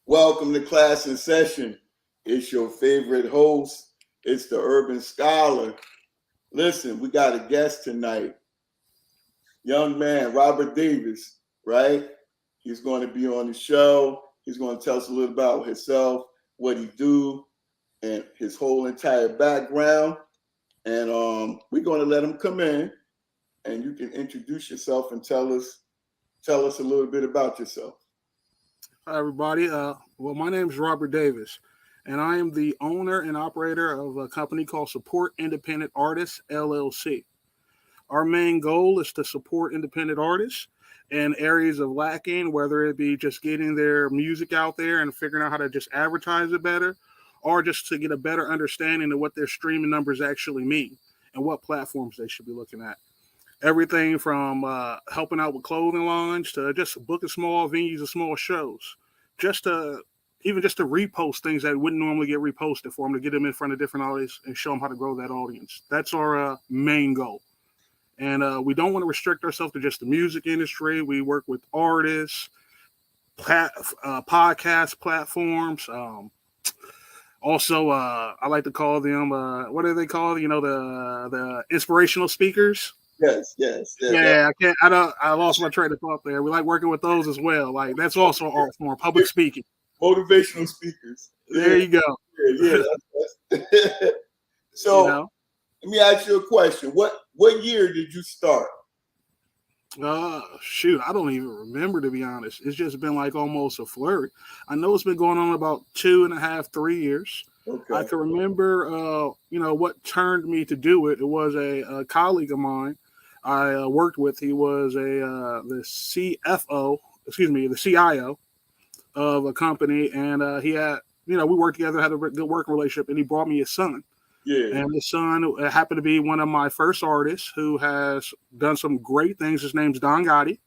Welcome to Class in Session. It's your favorite host. It's the Urban Scholar. Listen, we got a guest tonight. Young man, Robert Davis, right? He's going to be on the show. He's going to tell us a little about himself, what he do, and his whole entire background. And we're going to let him come in, and you can introduce yourself and tell us a little bit about yourself. Hi, everybody. My name is Robert Davis, and I am the owner and operator of a company called Support Independent Artists, LLC. Our main goal is to support independent artists in areas of lacking, whether it be just getting their music out there and figuring out how to just advertise it better, or just to get a better understanding of what their streaming numbers actually mean and what platforms they should be looking at. Everything from helping out with clothing lines to just booking small venues and small shows, just to repost things that wouldn't normally get reposted for them, to get them in front of different audiences and show them how to grow that audience. That's our main goal. And we don't want to restrict ourselves to just the music industry. We work with artists, podcast platforms. Also, I like to call them, what do they call? The inspirational speakers. Yes. Yeah, I lost my train of thought there. We like working with those as well. Like, that's also art form, public speaking. Motivational speakers. There you go. Yeah. So, let me ask you a question. What year did you start? Shoot, I don't even remember, to be honest. It's just been like almost a flurry. I know it's been going on about 2.5, 3 years. Okay. I can remember, what turned me to do it. It was a colleague of mine I worked with. He was the CIO of a company, and he had, we worked together, had a good working relationship, and he brought me his son. Yeah. And his son happened to be one of my first artists who has done some great things. His name's Don Gotti.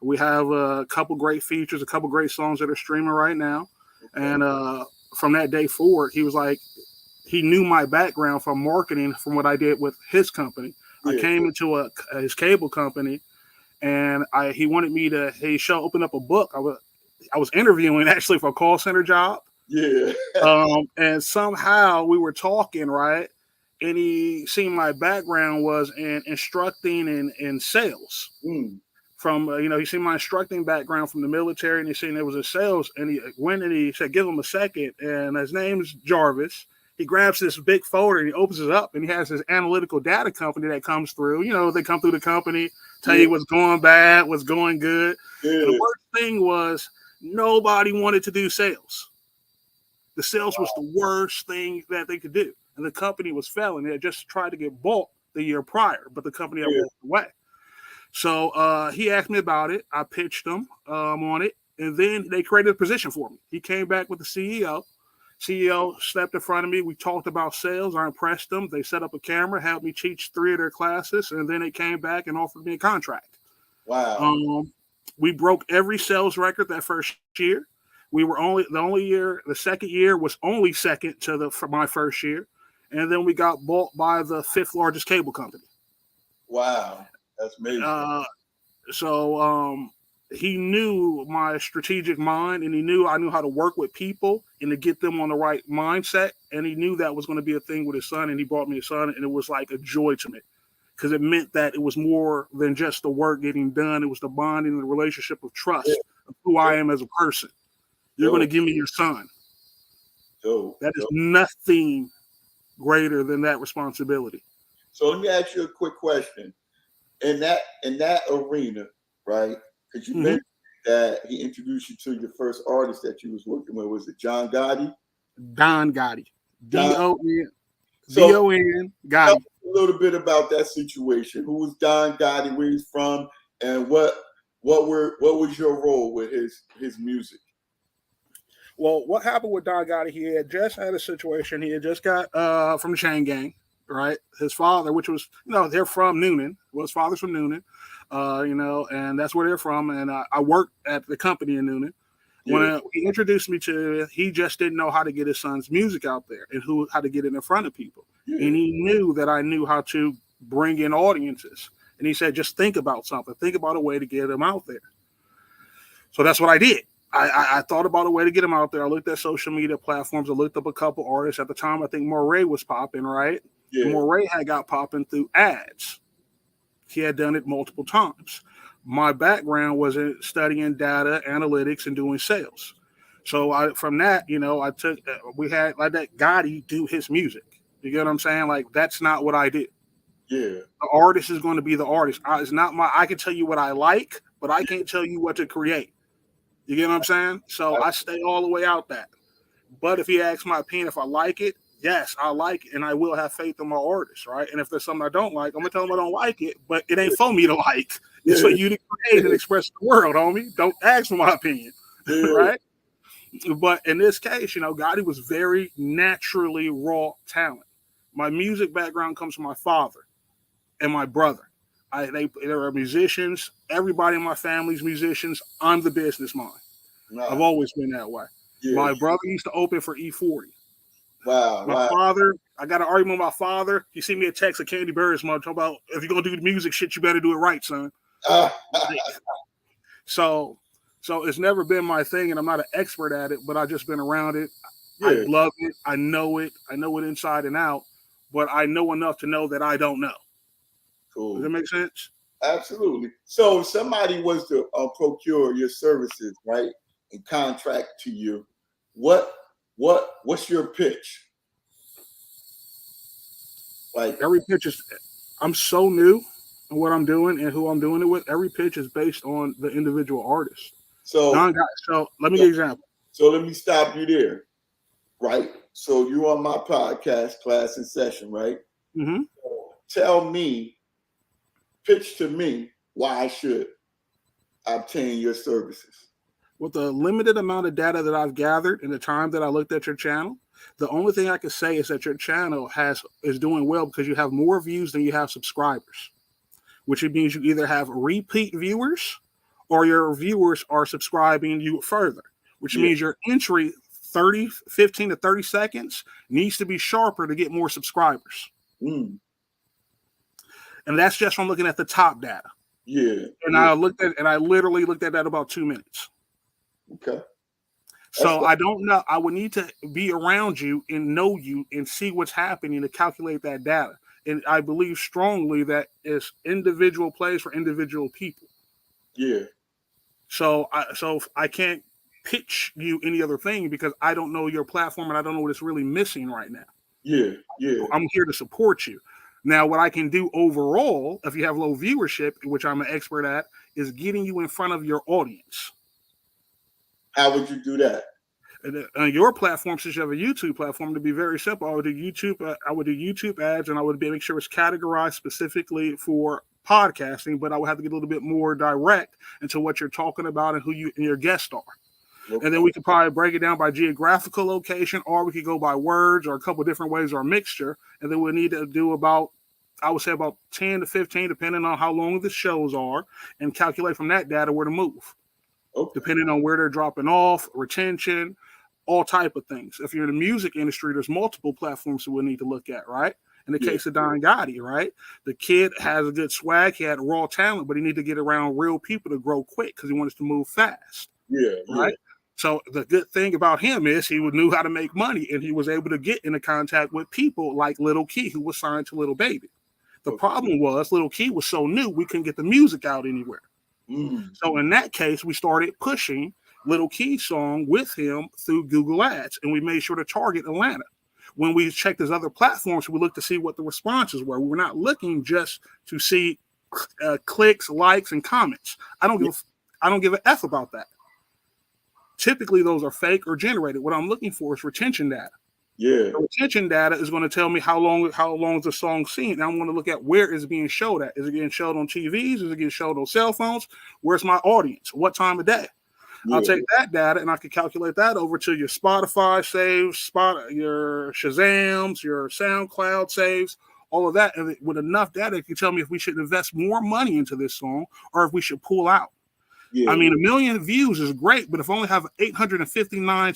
We have a couple great features, a couple great songs that are streaming right now. Okay. And from that day forward, he was like, he knew my background from marketing from what I did with his company. Yeah. I came into his cable company, and he wanted me to, open up a book. I was interviewing actually for a call center job. Yeah. And somehow we were talking, right? And he seen my background was in instructing in sales. From, he seen my instructing background from the military, and he seen there was a sales, and he went and he said, give him a second. And his name's Jarvis. He grabs this big folder and he opens it up, and he has this analytical data company that comes through. They come through the company, tell you what's going bad, what's going good. Yeah. And the worst thing was nobody wanted to do sales. The sales was the worst thing that they could do. And the company was failing. They had just tried to get bought the year prior, but the company had walked away. So he asked me about it. I pitched him on it. And then they created a position for me. He came back with the CEO. CEO stepped in front of me. We talked about sales. I impressed them. They set up a camera, had me teach 3 of their classes. And then they came back and offered me a contract. Wow. We broke every sales record that first year. We were the second year was only second for my first year. And then we got bought by the 5th largest cable company. Wow. That's amazing. So he knew my strategic mind, and I knew how to work with people and to get them on the right mindset. And he knew that was going to be a thing with his son. And he brought me his son, and it was like a joy to me, because it meant that it was more than just the work getting done. It was the bonding and the relationship of trust of who I am as a person. You're going to give me your son. That is nothing greater than that responsibility. So let me ask you a quick question. In that arena, right? Because you mentioned that he introduced you to your first artist that you was working with. Was it John Gotti? Don Gotti. D-O-N Gotti. Tell a little bit about that situation. Who was Don Gotti? Where he's from? And what was your role with his music? Well, what happened with Don Gotti, he had just had a situation. He had just got from the chain gang, right? His father, which was, they're from Noonan. Well, his father's from Noonan, and that's where they're from. And I worked at the company in Noonan. Yeah. When he introduced me to it, he just didn't know how to get his son's music out there and how to get it in front of people. Yeah. And he knew that I knew how to bring in audiences. And he said, just think about something. Think about a way to get them out there. So that's what I did. I thought about a way to get him out there. I looked at social media platforms. I looked up a couple artists at the time. I think Moray was popping, right? Yeah. And Moray had got popping through ads. He had done it multiple times. My background was in studying data analytics and doing sales. So from that, I took. We had like that Gotti do his music. You get what I'm saying? Like that's not what I did. Yeah. The artist is going to be the artist. It's not my. I can tell you what I like, but I can't tell you what to create. You get what I'm saying? So I stay all the way out that. But if he asks my opinion, if I like it, yes, I like it, and I will have faith in my artist, right? And if there's something I don't like, I'm gonna tell him I don't like it, but it ain't for me to like. It's for you to create and express to the world, homie. Don't ask for my opinion, right? But in this case, Gotti was very naturally raw talent. My music background comes from my father and my brother. They are musicians. Everybody in my family's musicians. I'm the business mind. Nah. I've always been that way. Yeah. My brother used to open for E40. Wow. My father, I got an argument with my father. He sent me a text of Candy Birds, talking about if you're gonna do the music shit, you better do it right, son. So it's never been my thing, and I'm not an expert at it, but I've just been around it. Yeah. I love it. I know it inside and out, but I know enough to know that I don't know. Cool. Does that make sense? Absolutely. So if somebody was to procure your services, right, and contract to you, what's your pitch? Like every pitch is, I'm so new in what I'm doing and who I'm doing it with. Every pitch is based on the individual artist. So let me give you an example. So let me stop you there, right? So you're on my podcast, Class in Session, right? Mm-hmm. Tell me. Pitch to me why I should obtain your services. With the limited amount of data that I've gathered in the time that I looked at your channel, the only thing I can say is that your channel is doing well because you have more views than you have subscribers, which means you either have repeat viewers or your viewers are subscribing you further, which means your entry 15 to 30 seconds needs to be sharper to get more subscribers. Mm. And that's just from looking at the top data. Yeah. And I literally looked at that about 2 minutes. Okay. So I don't know. I would need to be around you and know you and see what's happening to calculate that data. And I believe strongly that it's individual plays for individual people. Yeah. So I can't pitch you any other thing because I don't know your platform and I don't know what it's really missing right now. Yeah. Yeah. I'm here to support you. Now, what I can do overall, if you have low viewership, which I'm an expert at, is getting you in front of your audience. How would you do that? On your platform, since you have a YouTube platform, to be very simple, I would do YouTube ads, and I would make sure it's categorized specifically for podcasting, but I would have to get a little bit more direct into what you're talking about and who you and your guests are. Okay. And then we could probably break it down by geographical location, or we could go by words or a couple of different ways or a mixture. And then we need to do about 10 to 15, depending on how long the shows are, and calculate from that data where to move. Okay. Depending on where they're dropping off, retention, all type of things. If you're in the music industry, there's multiple platforms that we need to look at, right? In the case of Don Gotti, right? The kid has a good swag. He had raw talent, but he needed to get around real people to grow quick because he wants to move fast. Yeah. Right? So the good thing about him is he knew how to make money, and he was able to get into contact with people like Lil Key, who was signed to Lil Baby. The problem was Lil Key was so new, we couldn't get the music out anywhere. Mm. So in that case, we started pushing Lil Key's song with him through Google Ads, and we made sure to target Atlanta. When we checked his other platforms, we looked to see what the responses were. We were not looking just to see clicks, likes, and comments. I don't give an F about that. Typically, those are fake or generated. What I'm looking for is retention data. Yeah. The retention data is going to tell me how long is the song seen. Now I'm going to look at where it's being showed at. Is it getting showed on TVs? Is it getting showed on cell phones? Where's my audience? What time of day? Yeah. I'll take that data and I can calculate that over to your Spotify saves, your Shazams, your SoundCloud saves, all of that. And with enough data, it can tell me if we should invest more money into this song or if we should pull out. Yeah. I mean, 1 million views is great, but if I only have 859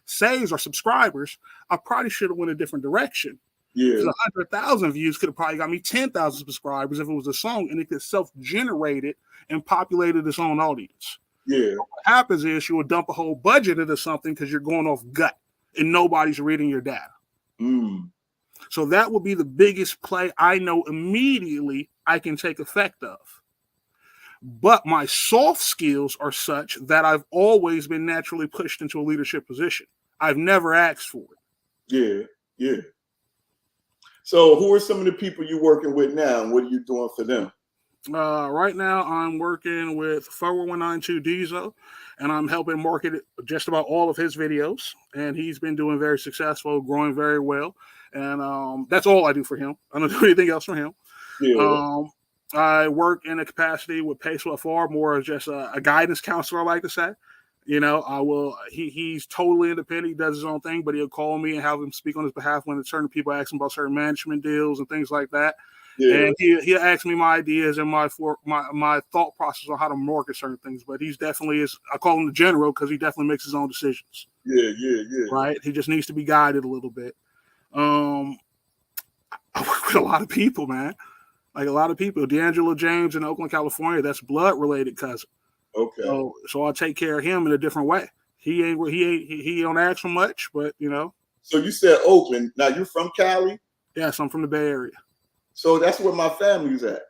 saves or subscribers, I probably should have went a different direction. Yeah. 100,000 views could have probably got me 10,000 subscribers if it was a song and it could self-generate it and populated its own audience. Yeah. What happens is you will dump a whole budget into something because you're going off gut and nobody's reading your data. Mm. So that will be the biggest play I know immediately I can take effect of. But my soft skills are such that I've always been naturally pushed into a leadership position. I've never asked for it. Yeah, yeah. So who are some of the people you're working with now, and what are you doing for them? Right now, I'm working with 4192 Diesel, and I'm helping market just about all of his videos. And he's been doing very successful, growing very well. And that's all I do for him. I don't do anything else for him. Yeah. I work in a capacity with Pace FR more as just a guidance counselor, I like to say. You know, I will. He's totally independent. He does his own thing, but he'll call me and have him speak on his behalf when certain people ask him about certain management deals and things like that. Yeah. And he'll ask me my ideas and my thought process on how to market certain things. But he's definitely is. I call him the general because he definitely makes his own decisions. Yeah. Right. He just needs to be guided a little bit. I work with a lot of people, man. Like a lot of people. D'Angelo James in Oakland, California. That's blood related cousin. Okay. So I take care of him in a different way. He don't ask for much, but you know. So you said Oakland. Now you're from Cali? Yes, I'm from the Bay Area. So that's where my family's at.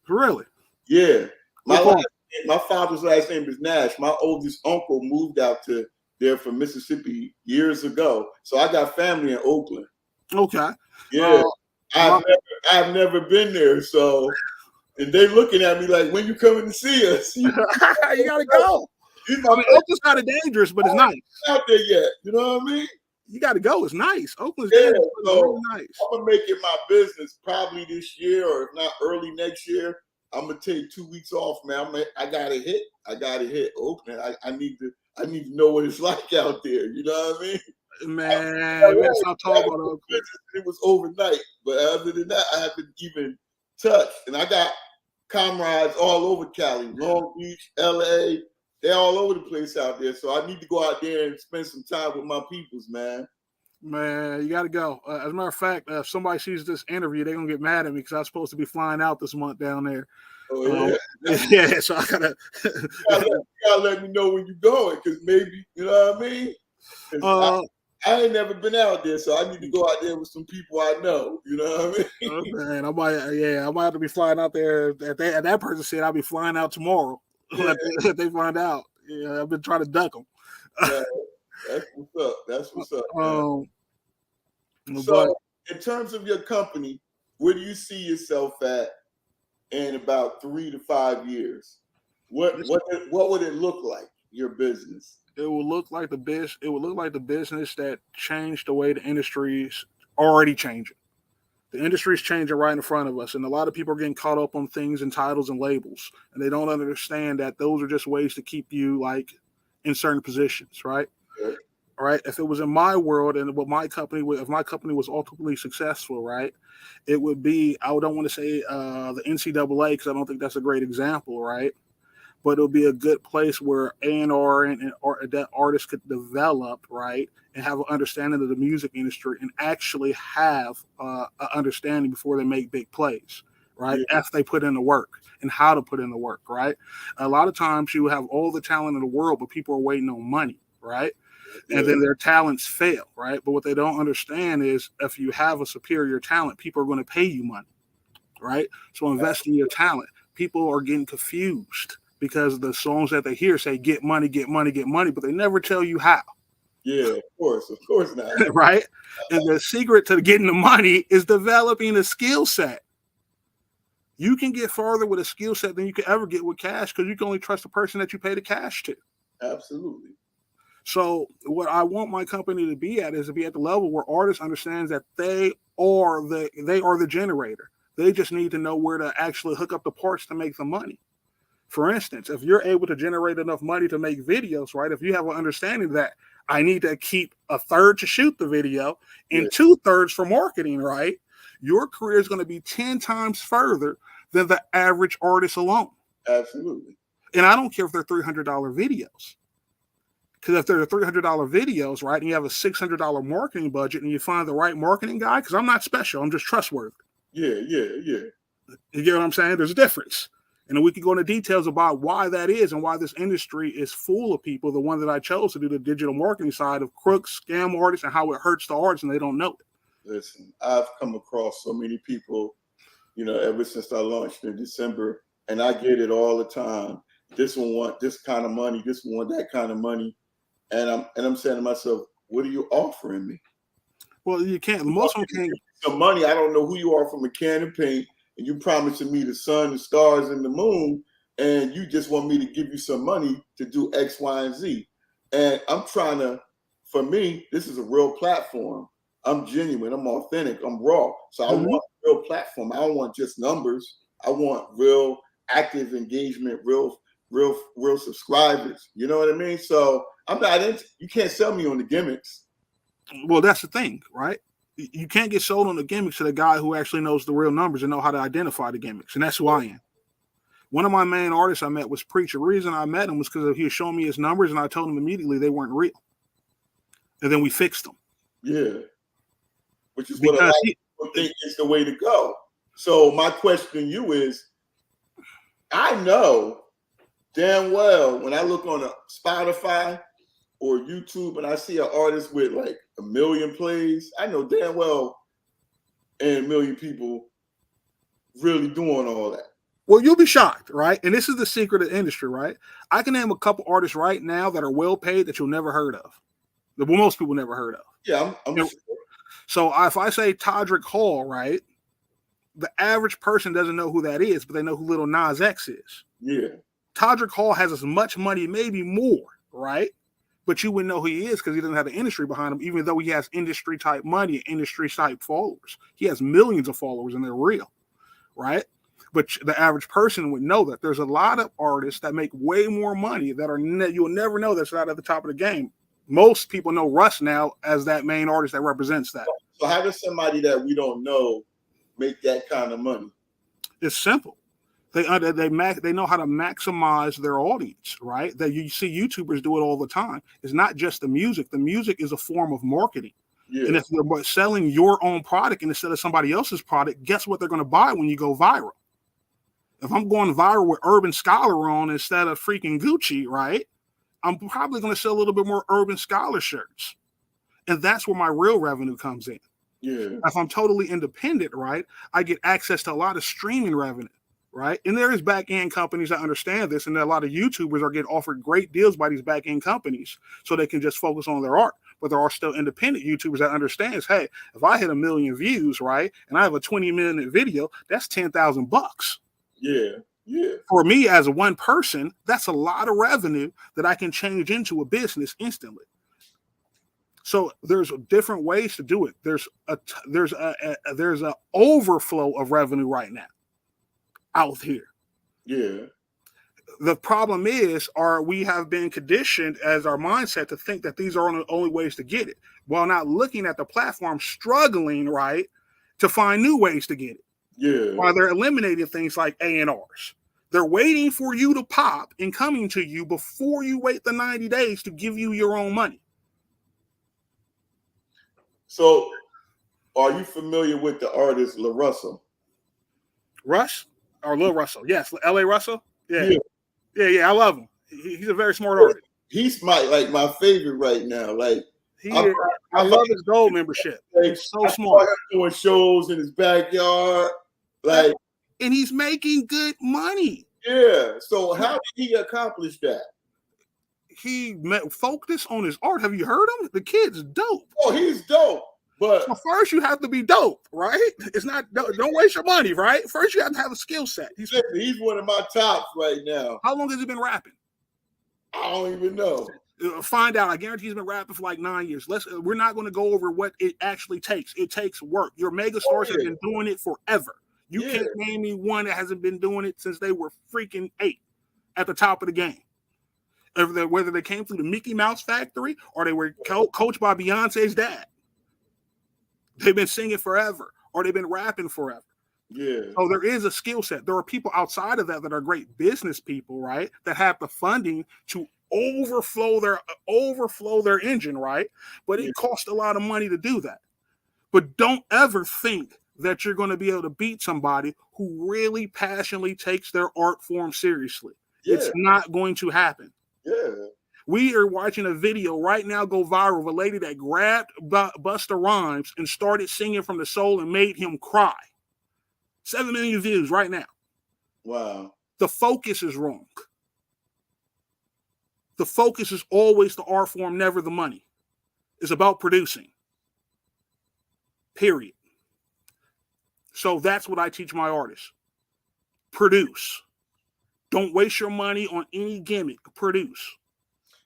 Really? Yeah. My father's last name is Nash. My oldest uncle moved out to there from Mississippi years ago. So I got family in Oakland. Okay. Yeah. I've never been there. So, and they looking at me like, when you coming to see us? You gotta go. Oakland's kind of dangerous, but it's nice. Out there yet? You know what I mean? You got to go. It's nice. Oakland's dangerous, but it's really nice. I'm gonna make it my business probably this year, or if not early next year. I'm gonna take 2 weeks off, man. I gotta hit Oakland. I need to know what it's like out there. You know what I mean? Man, stop talking about Oakland. It was overnight, but other than that, I haven't even touched. And I got comrades all over Cali, Long Beach, LA. They're all over the place out there. So I need to go out there and spend some time with my peoples, man. Man, you got to go. As a matter of fact, if somebody sees this interview, they're going to get mad at me because I'm supposed to be flying out this month down there. Oh, yeah. Yeah, so I got to. You gotta let me know when you're going, because maybe, you know what I mean? I ain't never been out there, so I need to go out there with some people I know. You know what I mean? Man, I might have to be flying out there. If that person said I'll be flying out tomorrow. Yeah. If they find out, yeah, I've been trying to duck them. Yeah, that's what's up. So, in terms of your company, where do you see yourself at in about 3 to 5 years? What would it look like? Your business? It will look like the business. It will look like the business that changed the way the industry's already changing. The industry's changing right in front of us, and a lot of people are getting caught up on things and titles and labels, and they don't understand that those are just ways to keep you like in certain positions, right? Yeah. All right. If it was in my world and what my company, if my company was ultimately successful, right, it would be. I don't want to say the NCAA because I don't think that's a great example, right? But it'll be a good place where A&R and that artists could develop, right, and have an understanding of the music industry and actually have an understanding before they make big plays, right? Yeah. If they put in the work and how to put in the work, right? A lot of times you have all the talent in the world, but people are waiting on money, right? Yeah. And then their talents fail, right? But what they don't understand is if you have a superior talent, people are going to pay you money, right? So invest in your talent. People are getting confused because the songs that they hear say get money, get money, get money, but they never tell you how. Yeah, of course not. Right? And the secret to getting the money is developing a skill set. You can get farther with a skill set than you can ever get with cash because you can only trust the person that you pay the cash to. Absolutely. So what I want my company to be at is to be at the level where artists understands that they are the generator. They just need to know where to actually hook up the parts to make the money. For instance, if you're able to generate enough money to make videos, right? If you have an understanding that I need to keep a third to shoot the video and 2/3 for marketing, right? Your career is going to be 10 times further than the average artist alone. Absolutely. And I don't care if they're $300 videos. Because if they're $300 videos, right, and you have a $600 marketing budget and you find the right marketing guy, because I'm not special, I'm just trustworthy. Yeah. You get what I'm saying? There's a difference. And then we could go into details about why that is and why this industry is full of people. The one that I chose to do the digital marketing side of crooks, scam artists, and how it hurts the artists and they don't know it. Listen, I've come across so many people, ever since I launched in December, and I get it all the time. This one want this kind of money, this one want that kind of money. And I'm saying to myself, what are you offering me? Well, you can't. Most of them can't. Some money. I don't know who you are from a can of paint, and you promising me the sun, the stars, and the moon, and you just want me to give you some money to do X, Y, and Z. And I'm trying to. For me, this is a real platform. I'm genuine. I'm authentic. I'm raw. So I want a real platform. I don't want just numbers. I want real active engagement, real subscribers. You know what I mean? So I'm not into. You can't sell me on the gimmicks. Well, that's the thing, right? You can't get sold on the gimmicks to the guy who actually knows the real numbers and know how to identify the gimmicks. And that's who I am. One of my main artists I met was Preacher. The reason I met him was because he was showing me his numbers, and I told him immediately they weren't real. And then we fixed them. Yeah. Which is what a lot of people think is the way to go. So my question to you is, I know damn well when I look on a Spotify or YouTube and I see an artist with like 1 million plays, I know damn well and 1 million people really doing all that. Well, you'll be shocked, right? And this is the secret of the industry, right? I can name a couple artists right now that are well paid that you'll never heard of. That most people never heard of. Yeah, I'm sure. So if I say Todrick Hall, right, the average person doesn't know who that is, but they know who Lil Nas X is. Yeah. Todrick Hall has as much money, maybe more, right? But you wouldn't know who he is because he doesn't have the industry behind him, even though he has industry type money, industry type followers. He has millions of followers and they're real, right? But the average person would know that. There's a lot of artists that make way more money that are you'll never know that's not at the top of the game. Most people know Russ now as that main artist that represents that. So how does somebody that we don't know make that kind of money? It's simple. They know how to maximize their audience, right? That you see YouTubers do it all the time. It's not just the music. The music is a form of marketing. Yeah. And if you're selling your own product instead of somebody else's product, guess what they're going to buy when you go viral? If I'm going viral with Urban Scholar on instead of freaking Gucci, right? I'm probably going to sell a little bit more Urban Scholar shirts. And that's where my real revenue comes in. Yeah. If I'm totally independent, right, I get access to a lot of streaming revenue, right? And there is back-end companies that understand this, and a lot of YouTubers are getting offered great deals by these back-end companies so they can just focus on their art. But there are still independent YouTubers that understands, hey, if I hit 1 million views, right, and I have a 20-minute video, that's $10,000. Yeah. Yeah. For me as one person, that's a lot of revenue that I can change into a business instantly. So there's different ways to do it. There's a overflow of revenue right now out here. Yeah. The problem is, we have been conditioned as our mindset to think that these are the only ways to get it, while not looking at the platform struggling, right, to find new ways to get it. Yeah. While they're eliminating things like A&Rs. They're waiting for you to pop and coming to you before you wait the 90 days to give you your own money. So, are you familiar with the artist Lil Russell? Russ? Or Lil Russell? Yes, L.A. Russell? Yeah, I love him. He's a very smart artist. He's my favorite right now. Like, I love his gold membership. He's so smart. Doing shows in his backyard. Like, and he's making good money. Yeah. So how did he accomplish that? He focused on his art. Have you heard him? The kid's dope. Oh, he's dope. But so first you have to be dope, right? It's not don't waste your money, right? First you have to have a skill set. He's one of my tops right now. How long has he been rapping? I don't even know. Find out. I guarantee he's been rapping for like 9 years. We're not going to go over what it actually takes. It takes work. Your mega stars have been doing it forever. You can't name me one that hasn't been doing it since they were freaking 8 at the top of the game. Whether they came through the Mickey Mouse factory or they were coached by Beyonce's dad. They've been singing forever or they've been rapping forever. Yeah. So there is a skill set. There are people outside of that are great business people, right? That have the funding to overflow their engine, right? But it costs a lot of money to do that. But don't ever think that you're going to be able to beat somebody who really passionately takes their art form seriously. Yeah. It's not going to happen. Yeah. We are watching a video right now go viral of a lady that grabbed Busta Rhymes and started singing from the soul and made him cry. 7 million views right now. Wow. The focus is wrong. The focus is always the art form, never the money. It's about producing. Period. So that's what I teach my artists. Produce. Don't waste your money on any gimmick. Produce.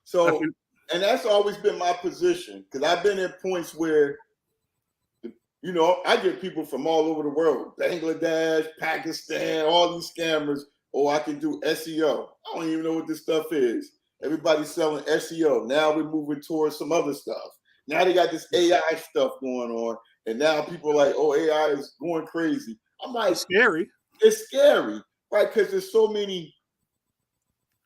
So, and that's always been my position, because I've been at points where, you know, I get people from all over the world, Bangladesh, Pakistan, all these scammers. Oh, I can do SEO. I don't even know what this stuff is. Everybody's selling SEO. Now we're moving towards some other stuff. Now they got this AI stuff going on, and now people are like, oh, AI is going crazy. I'm like, it's scary. It's scary, right? Because there's so many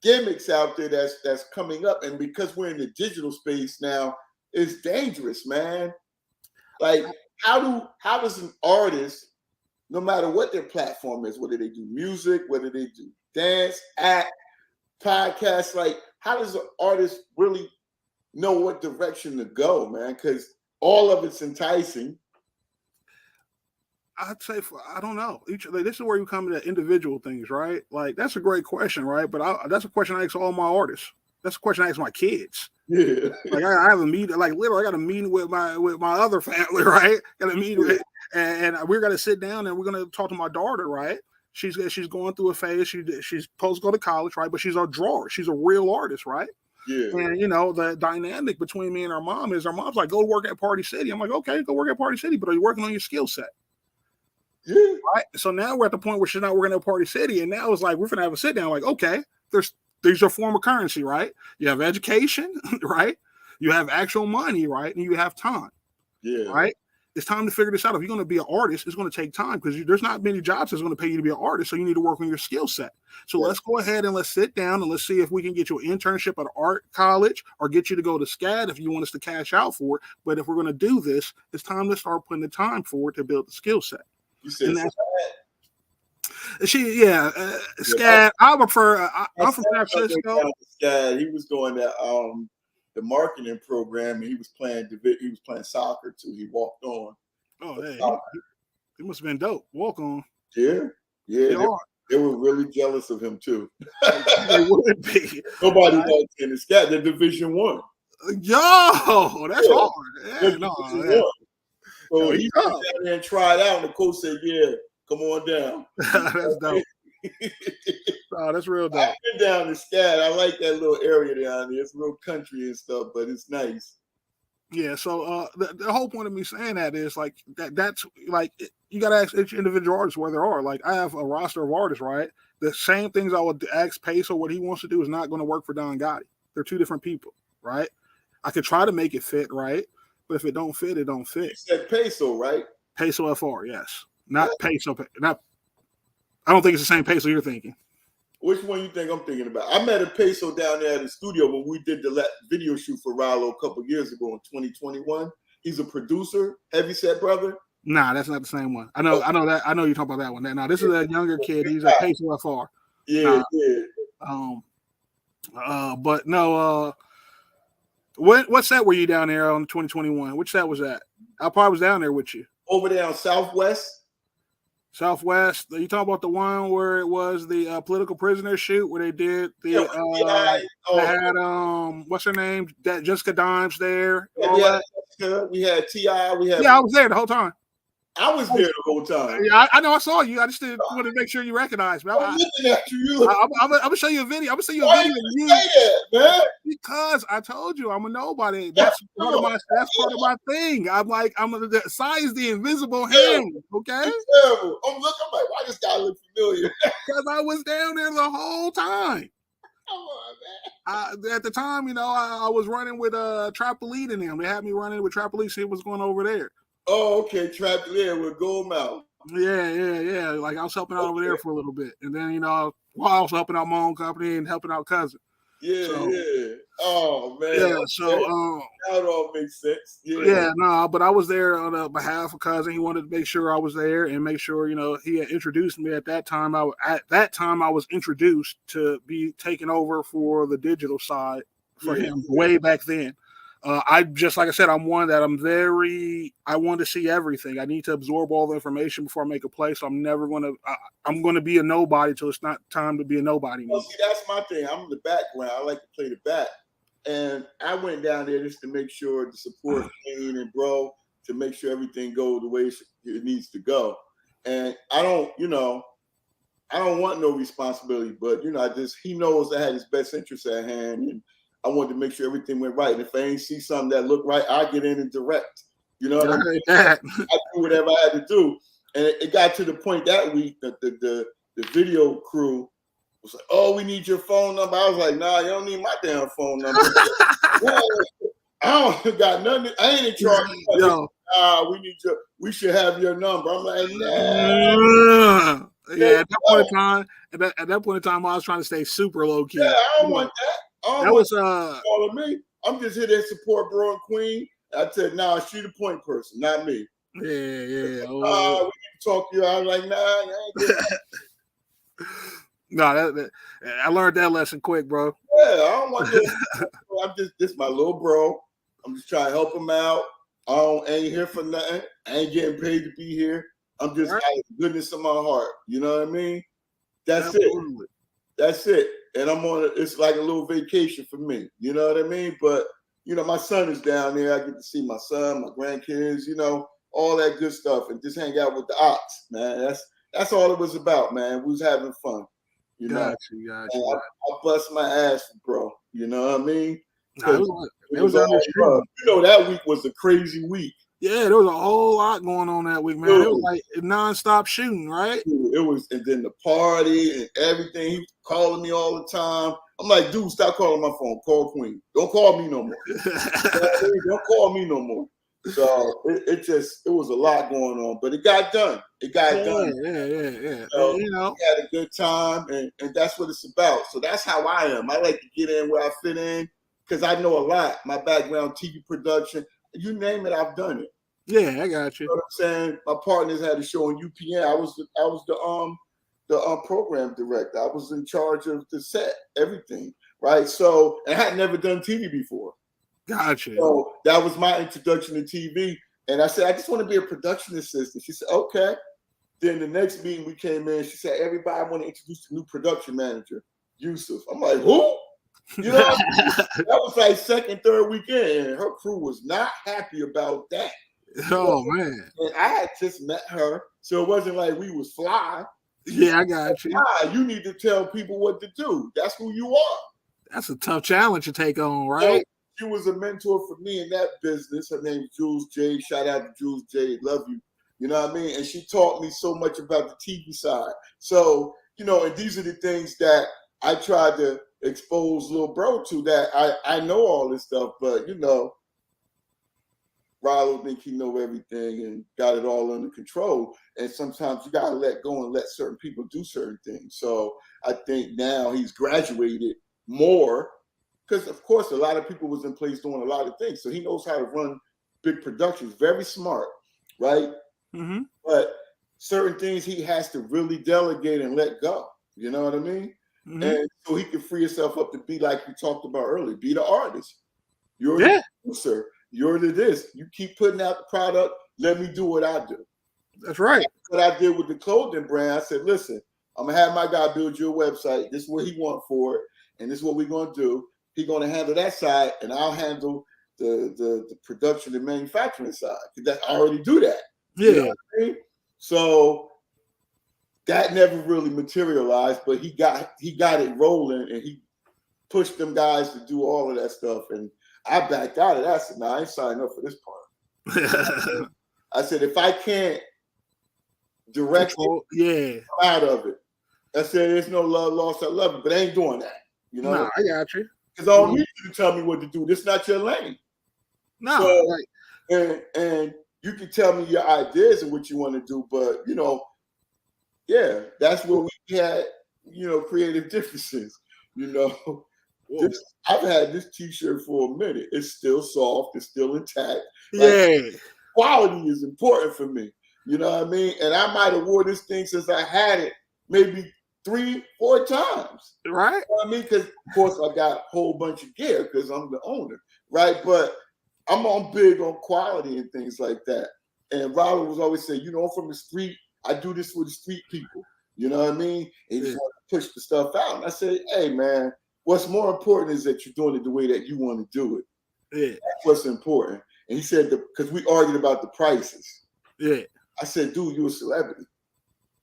gimmicks out there that's coming up, and because we're in the digital space now, it's dangerous, man. Like, how does an artist, no matter what their platform is, whether they do music, whether they do dance, act, podcast, like, how does an artist really know what direction to go, man? Because all of it's enticing. I'd say, I don't know. This is where you come to individual things, right? Like, that's a great question, right? But that's a question I ask all my artists. That's a question I ask my kids. Yeah. Like, I have a meeting, like, literally, I got a meeting with my other family, right? Got a meeting with, and we're gonna sit down and we're gonna talk to my daughter, right? She's going through a phase. She's supposed to go to college, right? But she's a drawer. She's a real artist, right? Yeah. And, you know, the dynamic between me and our mom is, our mom's like, go work at Party City. I'm like, okay, go work at Party City, but are you working on your skill set? Yeah. Right. So now we're at the point where she's not working at Party City, and now it's like we're gonna have a sit down. Like, okay, there's a form of currency, right? You have education, right? You have actual money, right? And you have time. Yeah. Right. It's time to figure this out. If you're going to be an artist, it's going to take time, because there's not many jobs that's going to pay you to be an artist. So you need to work on your skill set. So let's go ahead and let's sit down and let's see if we can get you an internship at an art college or get you to go to SCAD if you want us to cash out for it. But if we're going to do this, it's time to start putting the time forward to build the skill set. You said SCAD. I prefer. I'm from San Francisco. SCAD. He was doing that the marketing program, and he was playing soccer too. He walked on. Oh, hey, he must have been dope. Walk on. Yeah. They were really jealous of him too. They would be. Nobody likes in the SCAD. They're Division I. Yo, that's hard. Yeah, So he went down there and tried out, and the coach said, "Yeah, come on down." That's dope. Oh, that's real dope. I've been down to SCAD. I like that little area down there. It's real country and stuff, but it's nice. Yeah. So the whole point of me saying that is like that's like you got to ask each individual artist where they are. Like, I have a roster of artists, right? The same things I would ask Peso what he wants to do is not going to work for Don Gotti. They're two different people, right? I could try to make it fit, right? But if it don't fit, it don't fit. You said Peso, right? Peso FR, yes. Not Peso. Not. I don't think it's the same Peso you're thinking. Which one you think I'm thinking about? I met a Peso down there at the studio when we did the video shoot for Rallo a couple years ago in 2021. He's a producer, heavyset brother. Nah, that's not the same one. I know that. I know you're talking about that one. Now, this is a younger kid. He's a Peso FR. Yeah. But no. What set were you down there on 2021? Which set was that? I probably was down there with you. Over there on Southwest. Southwest. You talking about the one where it was the political prisoner shoot where they did the they had what's her name? That Jessica Dimes there. We had T.I. Yeah, I was there the whole time. I was there the whole time. Yeah, I know I saw you. I just didn't want to make sure you recognized me. I'm looking at you. I'm gonna show you a video. I'm gonna show you a Why video. you say that, man? Because I told you I'm a nobody. That's part of my thing. I'm the size the invisible hand. Okay. It's terrible. I'm like, why this guy look familiar? Because I was down there the whole time. Come on, man. At the time, I was running with Trapolete in them. They had me running with Trapolete. See what's going over there. Oh, okay. Trapolete with Goldmouth. Yeah. Like, I was helping out over there for a little bit, and then while I was helping out my own company and helping out cousin. So yeah. Oh man. yeah, so Now it all makes sense. yeah, no, but I was there on behalf of cousin. He wanted to make sure I was there and make sure, he had introduced me at that time. At that time I was introduced to be taken over for the digital side for him way back then. I just, like I said, I'm one that I want to see everything. I need to absorb all the information before I make a play. So I'm going to be a nobody till it's not time to be a nobody. Well, see, that's my thing. I'm in the background. I like to play the back. And I went down there just to make sure to support Kane and bro, to make sure everything goes the way it needs to go. And I don't want no responsibility, but he knows I had his best interests at hand, and I wanted to make sure everything went right. And if I ain't see something that looked right, I get in and direct. You know what I mean? I do whatever I had to do. And it got to the point that week that the video crew was like, "Oh, we need your phone number." I was like, "Nah, you don't need my damn phone number. I don't got nothing. I ain't in charge. We should have your number." I'm like, "Nah." Yeah, at that point in time, I was trying to stay super low key. Yeah, I don't want that. That was calling me. I'm just here to support bro and queen. I said, "Nah, she the point person, not me." Yeah. We need to talk to you. I was like, "Nah, I ain't No, I learned that lesson quick, bro. Yeah, I don't want this. This my little bro. I'm just trying to help him out. I ain't here for nothing. I ain't getting paid to be here. I'm just out of the goodness of my heart. You know what I mean? That's it. That's it. And it's like a little vacation for me. You know what I mean? But my son is down there. I get to see my son, my grandkids, all that good stuff, and just hang out with the ops, man. That's all it was about, man. We was having fun. Gotcha. I bust my ass, bro. You know what I mean? It was on the that week was a crazy week. Yeah, there was a whole lot going on that week, man. Dude. It was like nonstop shooting, right? It was, and then the party and everything. He was calling me all the time. I'm like, dude, stop calling my phone. Call Queen. Don't call me no more. Don't call me no more. So it was a lot going on, but it got done. It got done. Yeah. So we had a good time, and that's what it's about. So that's how I am. I like to get in where I fit in because I know a lot. My background, TV production, you name it, I've done it. Yeah, I got you. You know what I'm saying? My partners had a show on UPN. I was the program director. I was in charge of the set, everything, right? So, and I had never done TV before. Gotcha. So that was my introduction to TV. And I said, I just want to be a production assistant. She said, okay. Then the next meeting we came in, she said, everybody want to introduce the new production manager, Yusuf. I'm like, who? That was like second, third weekend. And her crew was not happy about that. Oh, man. And I had just met her. So it wasn't like we was fly. Yeah, I got you. You need to tell people what to do. That's who you are. That's a tough challenge to take on, right? She was a mentor for me in that business. Her name's Jules J. Shout out to Jules J. Love you. You know what I mean? And she taught me so much about the TV side. So, and these are the things that I tried to expose little bro to, that I know all this stuff, but, Rollo think he know everything and got it all under control. And sometimes you got to let go and let certain people do certain things. So I think now he's graduated more, because, of course, a lot of people was in place doing a lot of things. So he knows how to run big productions. Very smart, right? Mm-hmm. But certain things he has to really delegate and let go. You know what I mean? Mm-hmm. And so he can free himself up to be, like we talked about earlier, be the artist. You're the producer. You're the this. You keep putting out the product. Let me do what I do. That's right. What I did with the clothing brand, I said, listen, I'm going to have my guy build you a website. This is what he wants for it. And this is what we're going to do. He's going to handle that side, and I'll handle the production and manufacturing side, because I already do that. Yeah. You know what I mean? So that never really materialized, but he got it rolling, and he pushed them guys to do all of that stuff. And I backed out of that. I said, no, I ain't signing up for this part. I said, if I can't direct it, I'm out of it. I said, there's no love lost. I love it, but I ain't doing that. You know? No, I got you. Because I don't need you to tell me what to do. This is not your lane. No. So, and you can tell me your ideas and what you want to do, but, that's where we had, creative differences, I've had this T-shirt for a minute. It's still soft. It's still intact. Yeah. Quality is important for me. You know what I mean? And I might have wore this thing since I had it maybe 3-4 times. Right. You know what I mean? Because, of course, I got a whole bunch of gear because I'm the owner. Right? But I'm big on quality and things like that. And Robert was always saying, you know, I'm from the street. I do this for the street people. You know what I mean? And he just want to push the stuff out. And I said, hey, man, what's more important is that you're doing it the way that you want to do it. Yeah. That's what's important. And he said, because we argued about the prices. Yeah. I said, dude, you're a celebrity.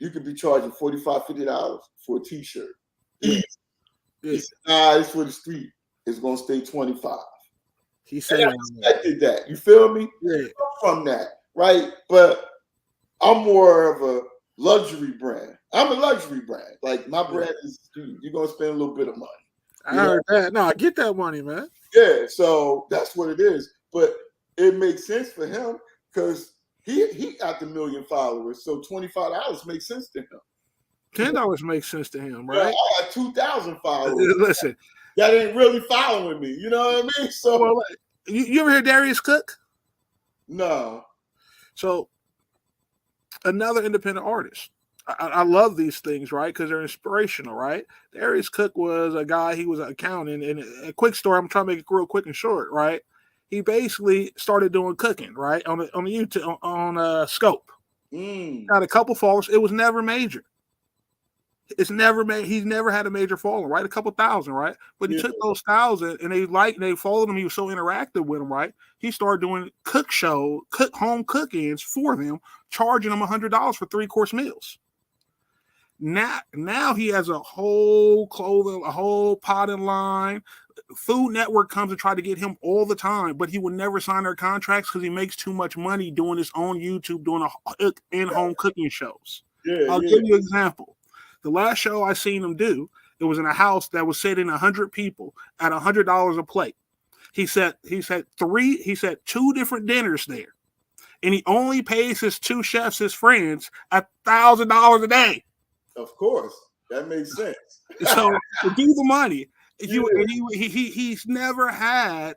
You could be charging $45, $50 for a T-shirt. Yeah. He said, nah, it's for the street. It's going to stay $25. He said, I expected that. You feel me? Yeah. From that, right? But I'm more of a luxury brand. I'm a luxury brand. Like my brand is, you're going to spend a little bit of money. I heard that. No, I get that money, man. Yeah, so that's what it is. But it makes sense for him because he got the 1 million followers. So $25 makes sense to him. $10 makes sense to him, right? I got 2,000 followers. Listen, that ain't really following me. You know what I mean? So, well, you ever hear Darius Cook? No. So, another independent artist. I love these things, right? Because they're inspirational, right? Darius Cook was a guy, he was an accountant. And a quick story, I'm trying to make it real quick and short, right? He basically started doing cooking, right? On the YouTube, on Scope. Got a couple followers. It was never major. It's never made. He's never had a major following, right? A couple thousand, right? But he took those 1,000 and they followed him. He was so interactive with them, right? He started doing home cook-ins for them, charging them $100 for 3-course meals. Now he has a whole potting line. Food Network comes and try to get him all the time, but he will never sign their contracts because he makes too much money doing his own YouTube, doing in-home cooking shows. I'll give you an example. The last show I seen him do, it was in a house that was sitting 100 people at $100 a plate. He said 2 different dinners there, and he only pays his 2 chefs, his friends, $1,000 a day. Of course, that makes sense. So to do the money, he's never had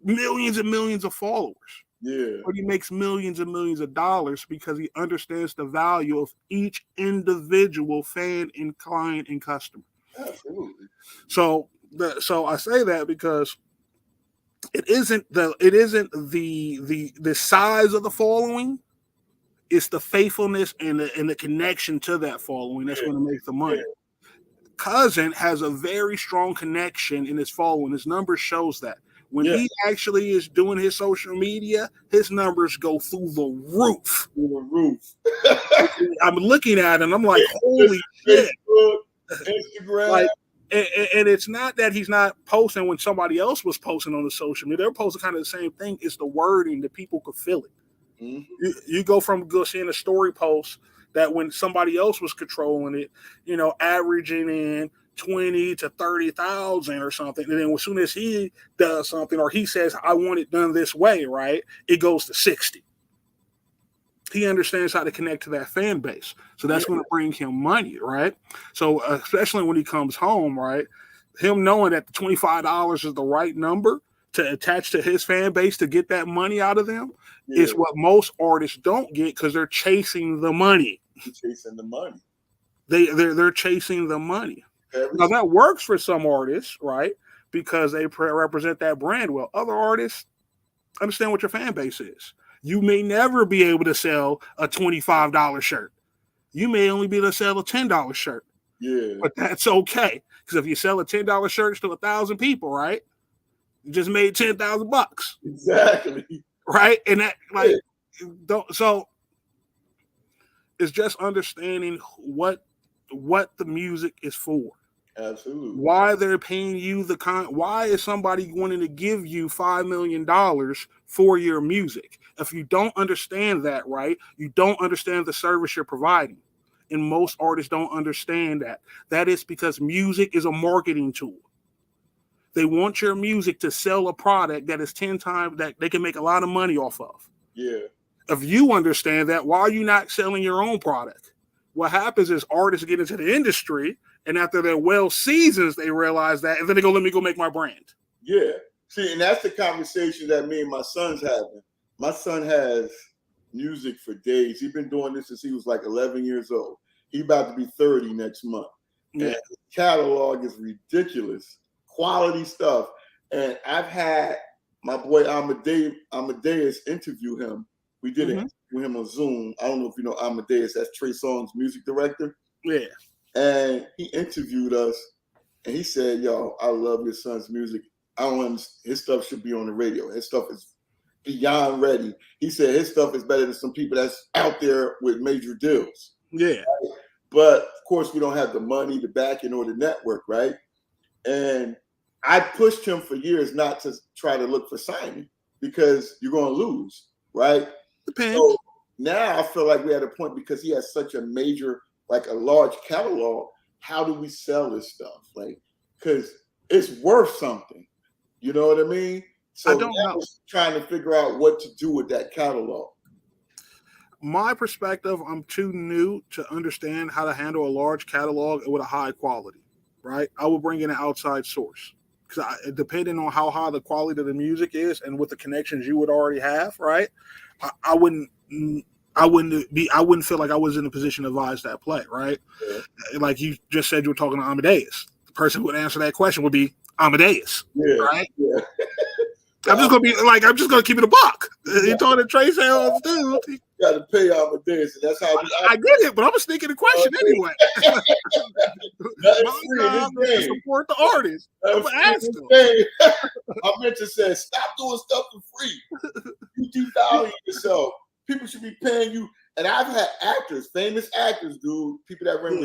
millions and millions of followers. Yeah. But he makes millions and millions of dollars because he understands the value of each individual fan and client and customer. Absolutely. So I say that because it isn't the size of the following. It's the faithfulness and the connection to that following that's going to make the money. Yeah. Cousin has a very strong connection in his following. His numbers shows that. When he actually is doing his social media, his numbers go through the roof. I'm looking at him, I'm like, holy shit. Instagram. Like, and it's not that he's not posting when somebody else was posting on the social media. They're posting kind of the same thing. It's the wording that people could feel it. Mm-hmm. You go from seeing a story post that when somebody else was controlling it, averaging in 20 to 30,000 or something. And then as soon as he does something or he says, I want it done this way, right, it goes to 60. He understands how to connect to that fan base. So that's going to bring him money, right? So especially when he comes home, right, him knowing that the $25 is the right number to attach to his fan base to get that money out of them is what most artists don't get because they're chasing the money. Chasing the money. They're chasing the money. Now that works for some artists, right? Because they represent that brand well. Other artists understand what your fan base is. You may never be able to sell a $25 shirt. You may only be able to sell a $10 shirt. Yeah. But that's okay. Because if you sell a $10 shirt to 1,000 people, right? You just made $10,000. Exactly. Right? And that so it's just understanding what the music is for. Absolutely. Why they're paying you why is somebody wanting to give you $5 million for your music? If you don't understand that, right, you don't understand the service you're providing. And most artists don't understand that. That is because music is a marketing tool. They want your music to sell a product that is 10 times that they can make a lot of money off of. Yeah. If you understand that, why are you not selling your own product? What happens is artists get into the industry And after they're well seasons, they realize that, and then they go, let me go make my brand. Yeah. See, and that's the conversation that me and my son's having. My son has music for days. He's been doing this since he was like 11 years old. He's about to be 30 next month. Yeah. And his catalog is ridiculous. Quality stuff. And I've had my boy Amadeus interview him. We did an interview with him on Zoom. I don't know if you know Amadeus. That's Trey Songz's music director. Yeah. And he interviewed us. And he said, yo, I love your son's music. I don't understand. His stuff should be on the radio. His stuff is beyond ready. He said his stuff is better than some people that's out there with major deals. Yeah. Right? But of course, we don't have the money, the backing, or the network, right? And I pushed him for years not to try to look for signing because you're going to lose, right? Depends. So now I feel like we're at a point because he has such a major, like a large catalog. How do we sell this stuff? Like, because it's worth something. You know what I mean? So I don't know. Trying to figure out what to do with that catalog. My perspective, I'm too new to understand how to handle a large catalog with a high quality, right? I will bring in an outside source because depending on how high the quality of the music is and with the connections you would already have, right? I wouldn't feel like I was in a position to advise that play, right? Yeah. Like you just said, you were talking to Amadeus. The person who would answer that question would be Amadeus, right? Yeah. I'm just gonna keep it a buck. You talking to Trey Songz, dude. You got to pay Amadeus, and that's how I get it, but I'm gonna sneak in the question anyway. My job is to support the artist. I'm gonna ask them. I meant to say, stop doing stuff for free. You devalue yourself. People should be paying you. And I've had actors, famous actors, dude, people that ran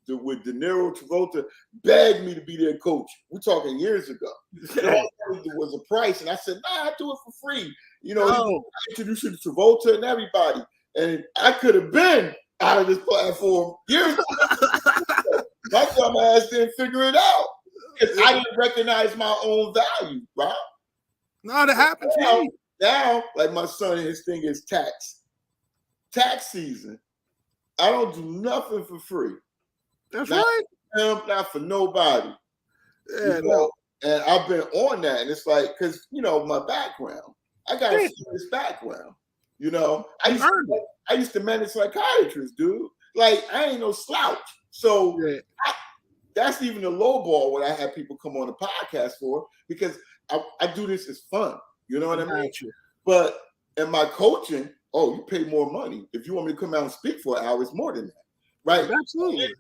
with De Niro, Travolta, begged me to be their coach. We're talking years ago. All there was a price, and I said, nah, I do it for free. You know, I introduced you to Travolta and everybody. And I could have been out of this platform years ago. My dumb ass didn't figure it out. Because I didn't recognize my own value, right? No, that happens. Now, like my son, his thing is tax season. I don't do nothing for free. That's not right. For him, not for nobody. Yeah, no. And I've been on that, and it's like, because my background, I got a serious background. I used to manage psychiatrists, dude. Like I ain't no slouch. So that's even the low ball when I have people come on the podcast for, because I do this as fun. You know what I mean? But in my coaching, you pay more money. If you want me to come out and speak for an hour, it's more than that. Right? Absolutely.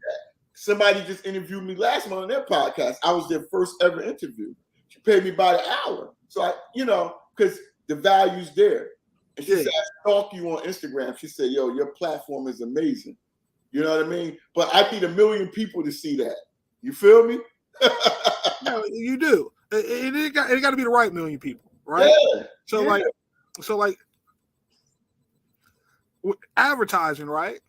Somebody just interviewed me last month on their podcast. I was their first ever interview. She paid me by the hour. So because the value's there. And she said, I stalk you on Instagram. She said, yo, your platform is amazing. You know what I mean? But I need 1 million people to see that. You feel me? No, you do. It got to be the right 1 million people, right? Yeah. So advertising, right?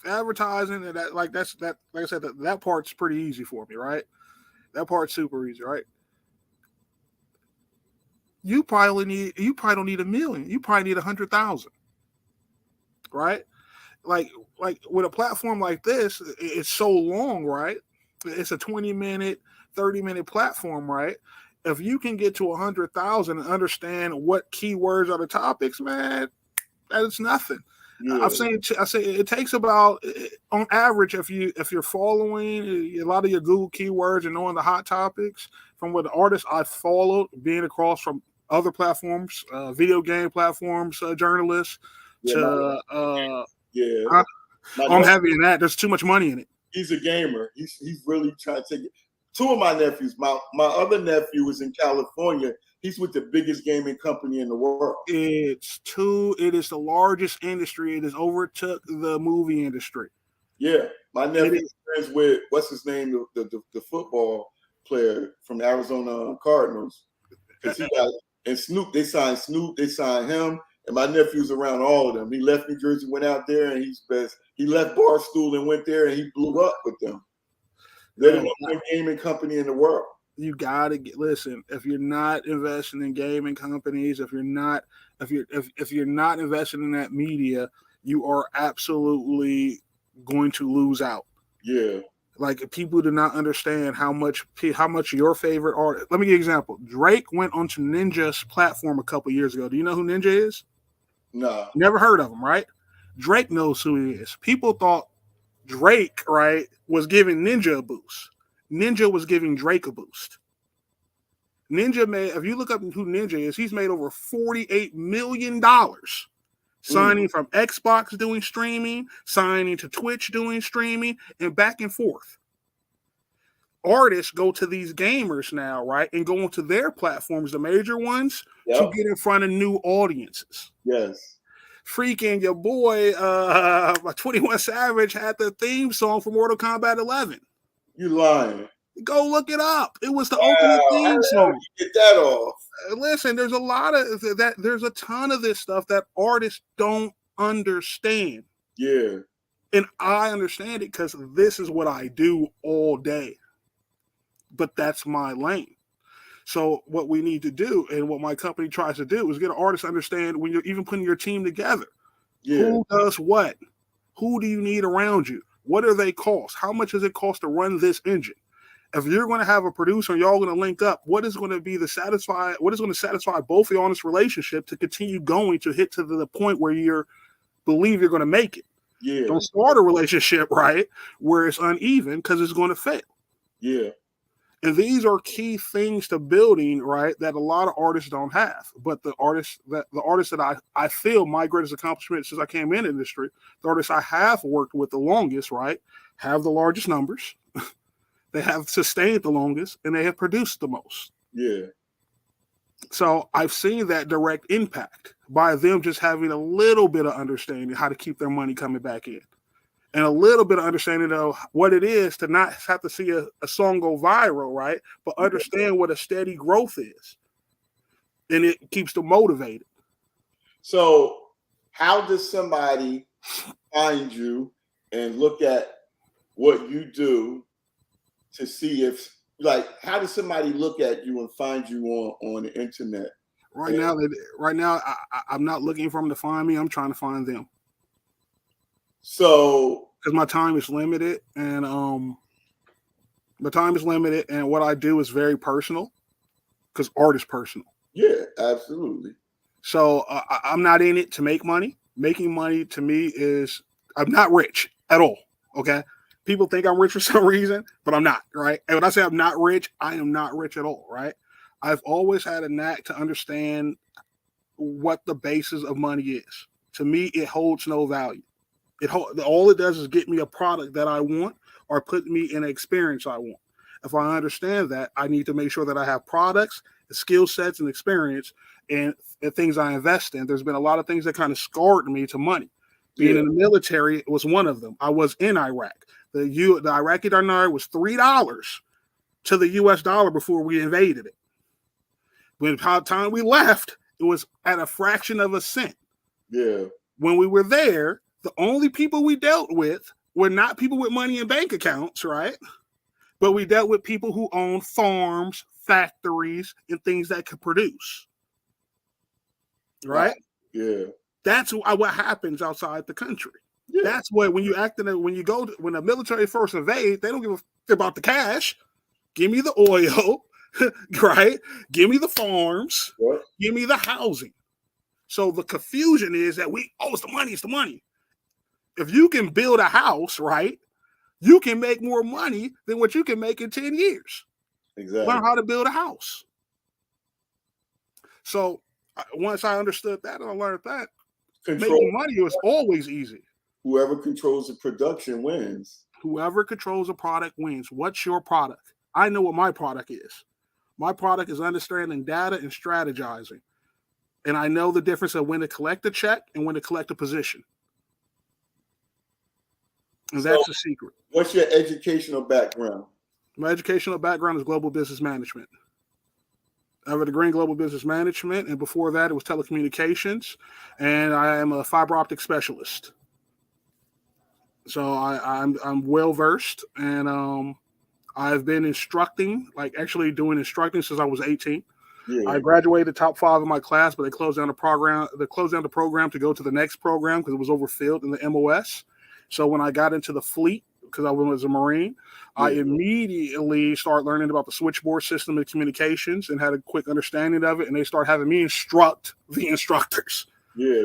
Advertising and that, like I said, that part's pretty easy for me, right? That part's super easy, right? You probably don't need 1 million. You probably need 100,000, right? Like with a platform like this, it's so long, right? It's a 20-minute, 30-minute platform, right? If you can get to 100,000 and understand what keywords are the topics, man, that is nothing. Yeah. I say it takes about, on average, if you're following a lot of your Google keywords and knowing the hot topics from what the artists I followed, being across from other platforms, video game platforms, journalists, I'm heavy in that. There's too much money in it. He's a gamer. He's really trying to take it. Two of my nephews, my other nephew is in California. He's with the biggest gaming company in the world. It is the largest industry. It has overtook the movie industry. Yeah. My nephew is friends with, what's his name, the football player from the Arizona Cardinals. Because he got, and Snoop, they signed him, and my nephew's around all of them. He left New Jersey, went out there, and he left Barstool and went there, and he blew up with them. They're the number one gaming company in the world. You gotta listen. If you're not investing in gaming companies, if you're not investing in that media, you are absolutely going to lose out. Yeah. Like, people do not understand how much your favorite artist. Let me give you an example. Drake went onto Ninja's platform a couple years ago. Do you know who Ninja is? No. Never heard of him, right? Drake knows who he is. People thought Drake, right, was giving Ninja a boost. Ninja was giving Drake a boost. Ninja made, if you look up who Ninja is, he's made over $48 million signing from Xbox doing streaming, signing to Twitch doing streaming, and back and forth. Artists go to these gamers now, right, and go onto their platforms, the major ones, to get in front of new audiences. Yes. Freaking your boy 21 Savage had the theme song for Mortal Kombat 11. You lying. Go look it up. It was the opening theme song. How did you get that off? Listen, there's a lot of that. There's a ton of this stuff that artists don't understand. Yeah. And I understand it because this is what I do all day. But that's my lane. So what we need to do, and what my company tries to do, is get an artist to understand when you're even putting your team together. Yeah. Who does what? Who do you need around you? What do they cost? How much does it cost to run this engine? If you're going to have a producer and y'all going to link up, what is going to satisfy both of y'all in this relationship to continue going to hit to the point where you believe you're going to make it? Yeah. Don't start a relationship, right, where it's uneven, because it's going to fail. Yeah. And these are key things to building, right, that a lot of artists don't have. But the artists that I feel my greatest accomplishment since I came in the industry, the artists I have worked with the longest, right, have the largest numbers. They have sustained the longest, and they have produced the most. Yeah. So I've seen that direct impact by them just having a little bit of understanding how to keep their money coming back in, and a little bit of understanding of what it is to not have to see a song go viral, right? But understand what a steady growth is. And it keeps them motivated. So how does somebody find you and look at what you do to see if, like, how does somebody look at you and find you on the internet? Right now, I'm not looking for them to find me. I'm trying to find them. So, because my time is limited, and what I do is very personal, because art is personal. Yeah, absolutely. So I'm not in it to make money. Making money to me is, I'm not rich at all. Okay. People think I'm rich for some reason, but I'm not, right? And when I say I'm not rich, I am not rich at all, right? I've always had a knack to understand what the basis of money is. To me, it holds no value. All it does is get me a product that I want, or put me in an experience I want. If I understand that, I need to make sure that I have products, skill sets, and experience, and things I invest in. There's been a lot of things that kind of scarred me to money. Being in the military was one of them. I was in Iraq. The Iraqi dinar was $3 to the US dollar before we invaded it. By the time we left, it was at a fraction of a cent. Yeah. When we were there, the only people we dealt with were not people with money in bank accounts, right? But we dealt with people who own farms, factories, and things that could produce. Right? Yeah. That's what happens outside the country. Yeah. That's what, when the military first invade, they don't give a f about the cash. Give me the oil, right? Give me the farms. What? Give me the housing. So the confusion is that it's the money. If you can build a house, right, you can make more money than what you can make in 10 years. Exactly. Learn how to build a house. So once I understood that and I learned that, making money was always easy. Whoever controls the production wins. Whoever controls a product wins. What's your product? I know what my product is. My product is understanding data and strategizing. And I know the difference of when to collect a check and when to collect a position. And that's the secret. What's your educational background? My educational background is global business management. I have a degree in global business management, and before that, it was telecommunications, and I am a fiber optic specialist. So I'm well versed, and I've been instructing, doing instructing since I was 18. Yeah. I graduated top 5 in my class, but they closed down the program. They closed down the program to go to the next program because it was overfilled in the MOS. So when I got into the fleet, because I was a Marine. I immediately started learning about the switchboard system of communications and had a quick understanding of it. And they started having me instruct the instructors. Yeah.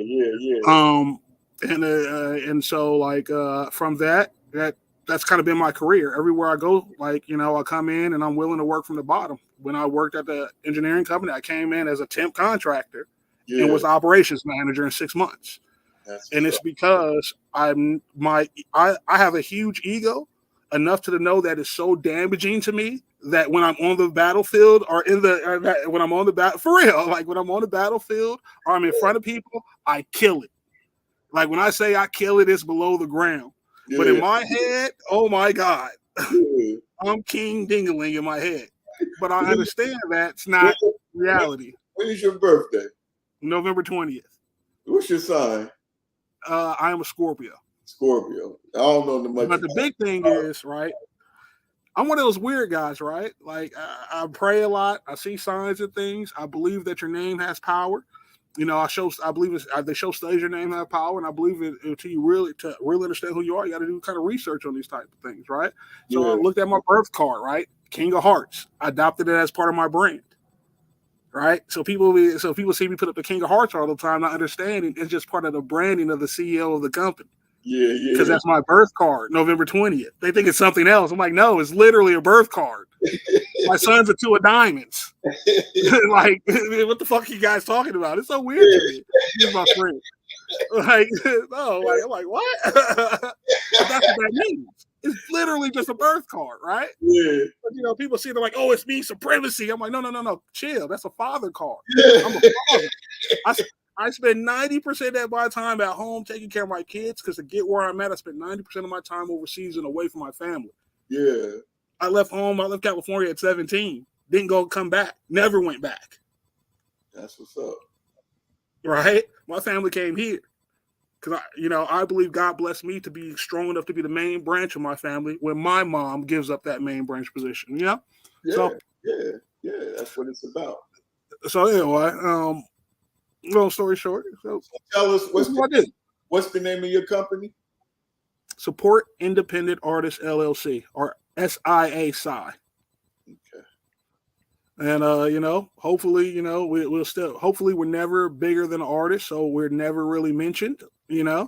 And so like from that's kind of been my career. Everywhere I go, like, you know, I come in and I'm willing to work from the bottom. When I worked at the engineering company, I came in as a temp contractor and was the operations manager in 6 months. And it's because I have a huge ego, enough to know that it's so damaging to me that when I'm on the battlefield or when I'm on the for real, like when I'm on the battlefield or I'm in front of people, I kill it. Like when I say I kill it, it's below the ground. Yeah. But in my head, oh my God, I'm King Dingaling in my head. But I understand that's not reality. When is your birthday? November 20th. What's your sign? I am a Scorpio. Scorpio. I don't know the much. But the big thing is, right, I'm one of those weird guys, right? Like I pray a lot. I see signs of things. I believe that your name has power. You know, I believe they show studies your name has power, and I believe it until you really understand who you are, you got to do kind of research on these type of things, right? So I looked at my birth card, right? King of Hearts. I adopted it as part of my brand, right? So people see me put up the King of Hearts all the time, not understanding it's just part of the branding of the CEO of the company. Yeah. Because that's my birth card, November 20th. They think it's something else. I'm like, no, it's literally a birth card. My son's a 2 of diamonds. Like, what the fuck are you guys talking about? It's so weird to me. He's my friend. Like, no, like, I'm like, what? That's what that means. It's literally just a birth card, right? Yeah. But, you know, people see they're like, oh, it's me supremacy. I'm like, no. Chill. That's a father card. Yeah. I'm a father. I spend 90% of my time at home taking care of my kids because to get where I'm at, I spend 90% of my time overseas and away from my family. Yeah. I left California at 17. Didn't come back. Never went back. That's what's up. Right? My family came here. Because, I believe God blessed me to be strong enough to be the main branch of my family when my mom gives up that main branch position. You know? Yeah. That's what it's about. So, anyway, long story short. So tell us what's the name of your company? Support Independent Artists LLC, or SIA Psi. Okay. And hopefully, we'll still hopefully we're never bigger than an artist, so we're never really mentioned. No,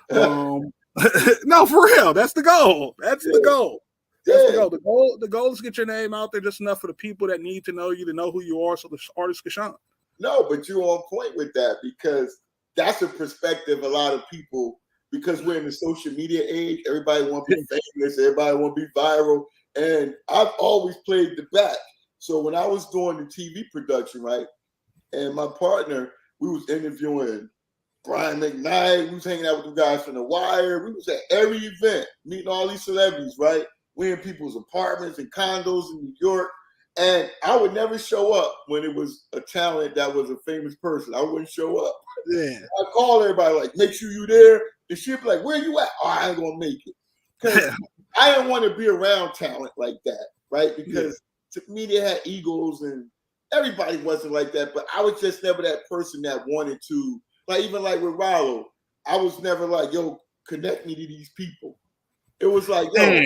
for real. That's the goal. That's the goal. The goal is to get your name out there just enough for the people that need to know you to know who you are, so the artist can shine. No, but you're on point with that because that's a perspective a lot of people, because we're in the social media age, everybody want to be famous, everybody want to be viral, and I've always played the back. So when I was doing the TV production, right, and my partner, we was interviewing Brian McKnight, we was hanging out with the guys from The Wire, we was at every event, meeting all these celebrities, right? We in people's apartments and condos in New York. And I would never show up when it was a talent that was a famous person. I wouldn't show up. Yeah. I'd call everybody, like, make sure you there. And she'd be like, where you at? Oh, I ain't going to make it. Because I didn't want to be around talent like that, right? Because to me, they had egos and everybody wasn't like that. But I was just never that person that wanted to, like, even like with Rollo, I was never like, yo, connect me to these people. It was like, yo.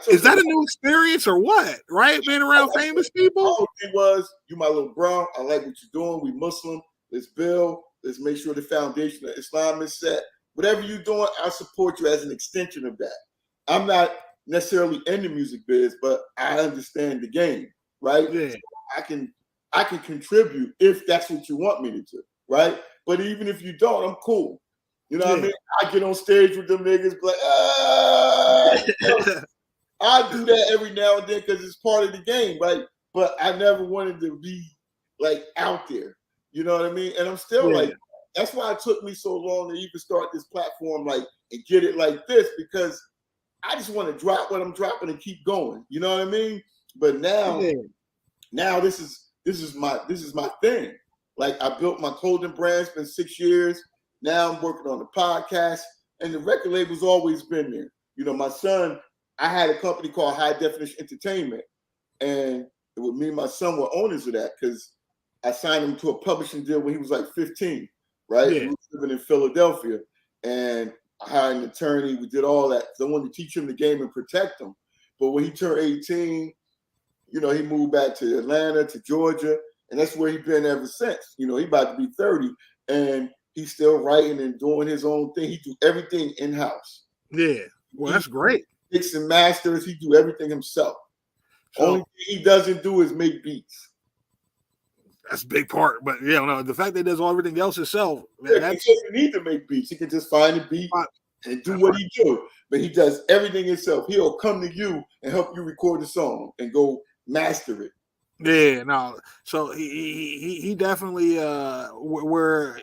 Is that a new experience or what? Right? Being around famous people? The whole thing was, you my little bro, I like what you're doing. We Muslim. Let's build. Let's make sure the foundation of Islam is set. Whatever you're doing, I'll support you as an extension of that. I'm not necessarily in the music biz, but I understand the game, right? Yeah. So I can contribute if that's what you want me to do, right? But even if you don't, I'm cool. You know what I mean? I get on stage with them niggas, like, I do that every now and then because it's part of the game, right? But I never wanted to be like out there. You know what I mean? And I'm still like, that's why it took me so long to even start this platform, like, and get it like this, because I just want to drop what I'm dropping and keep going. You know what I mean? But now this is my thing. Like, I built my clothing brand. It's been 6 years. Now I'm working on the podcast, and the record label's always been there. You know, my son, I had a company called High Definition Entertainment, and me and my son were owners of that because I signed him to a publishing deal when he was like 15, right? Yeah. He was living in Philadelphia, and I hired an attorney. We did all that. So I wanted to teach him the game and protect him. But when he turned 18, he moved back to Atlanta, to Georgia, and that's where he's been ever since. He about to be 30, and he's still writing and doing his own thing. He do everything in-house. Yeah. Well, that's great. Mix and masters. He do everything himself. So, only thing he doesn't do is make beats. That's a big part. But, the fact that he does everything else himself. He doesn't need to make beats. He can just find a beat and do what he do. But he does everything himself. He'll come to you and help you record the song and go master it. Yeah, no. So he definitely where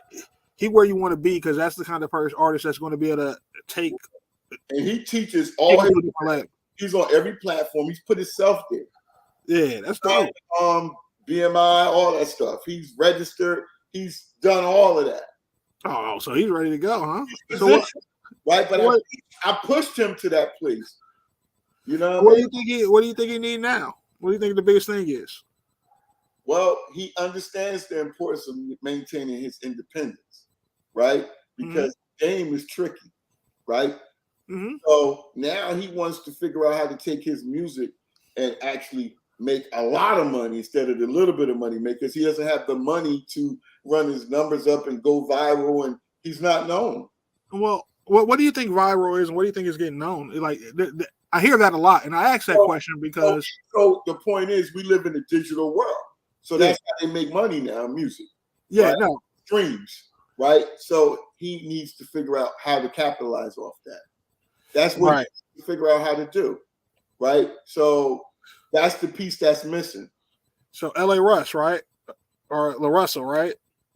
you want to be, because that's the kind of artist that's going to be able to take. And he teaches all his. He's on every platform. He's put himself there. Yeah, that's dope. BMI, all that stuff. He's registered. He's done all of that. Oh, so he's ready to go, huh? So right, but I pushed him to that place. What do you think he need now? What do you think the biggest thing is? Well, he understands the importance of maintaining his independence, right? Because the game is tricky, right? Mm-hmm. So now he wants to figure out how to take his music and actually make a lot of money instead of the little bit of money because he doesn't have the money to run his numbers up and go viral, and he's not known. Well, what do you think viral is, and what do you think is getting known? Like, I hear that a lot, and I ask that question because. So the point is, we live in a digital world, so that's how they make money now, music. Yeah, right? no streams, right? So he needs to figure out how to capitalize off that. That's what he needs to figure out how to do, right? So that's the piece that's missing. So L.A. Russ, right, or La Russell, right?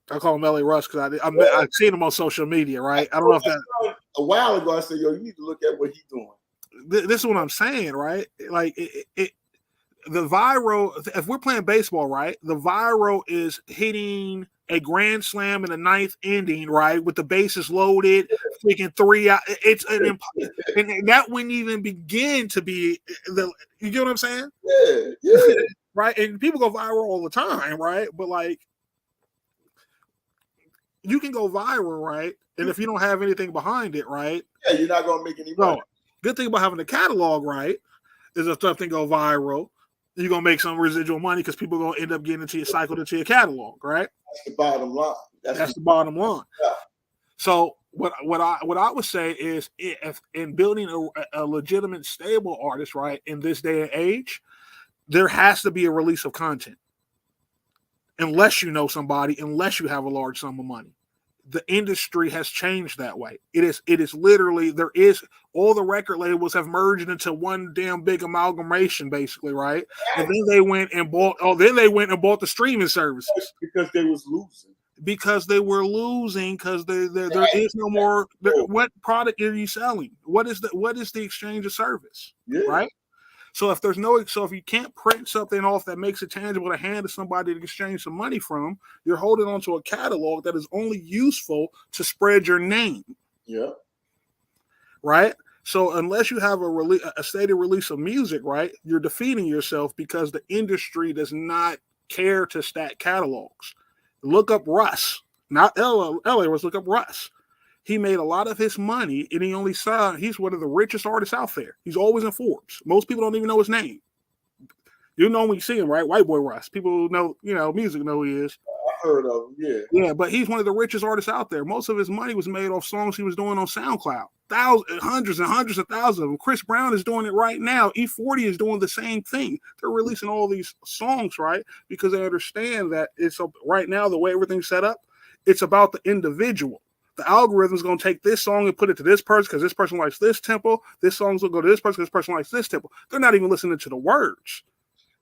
I call him L.A. Russ because I've seen him on social media, right? I don't know if that. A while ago, I said, "Yo, you need to look at what he's doing." This is what I'm saying, right? Like the viral. If we're playing baseball, right, the viral is hitting a grand slam in the ninth inning, right, with the bases loaded, freaking 3 out. It's and that wouldn't even begin to be the. You get what I'm saying? Yeah. Right, and people go viral all the time, right? But like, you can go viral, right? And if you don't have anything behind it, right? Yeah, you're not gonna make any money. No. Good thing about having a catalog, right, is if something go viral, you're gonna make some residual money because people are gonna end up getting into your cycle into your catalog, right? That's the bottom line. That's the bottom line. Yeah. So what I would say is, if in building a legitimate, stable artist, right, in this day and age, there has to be a release of content. Unless you know somebody, unless you have a large sum of money. The industry has changed that way. It is literally, all the record labels have merged into one damn big amalgamation, basically, right? And then they went and bought the streaming services. Because they was losing. Because they were losing, because there is no more. What product are you selling? What is the exchange of service? Yeah. Right? So if you can't print something off that makes it tangible to hand to somebody to exchange some money from, you're holding onto a catalog that is only useful to spread your name. Yeah. Right? So unless you have a stated release of music, right, you're defeating yourself because the industry does not care to stack catalogs. Look up Russ. Not LA Russ, look up Russ. He made a lot of his money, and he's one of the richest artists out there. He's always in Forbes. Most people don't even know his name. You know when you see him, right? White Boy Russ. People know, music know who he is. I heard of him, yeah. Yeah, but he's one of the richest artists out there. Most of his money was made off songs he was doing on SoundCloud. Hundreds and hundreds of thousands of them. Chris Brown is doing it right now. E40 is doing the same thing. They're releasing all these songs, right? Because they understand that right now, the way everything's set up, it's about the individual. The algorithm is going to take this song and put it to this person because this person likes this tempo. This song's will go to this person because this person likes this tempo. They're not even listening to the words.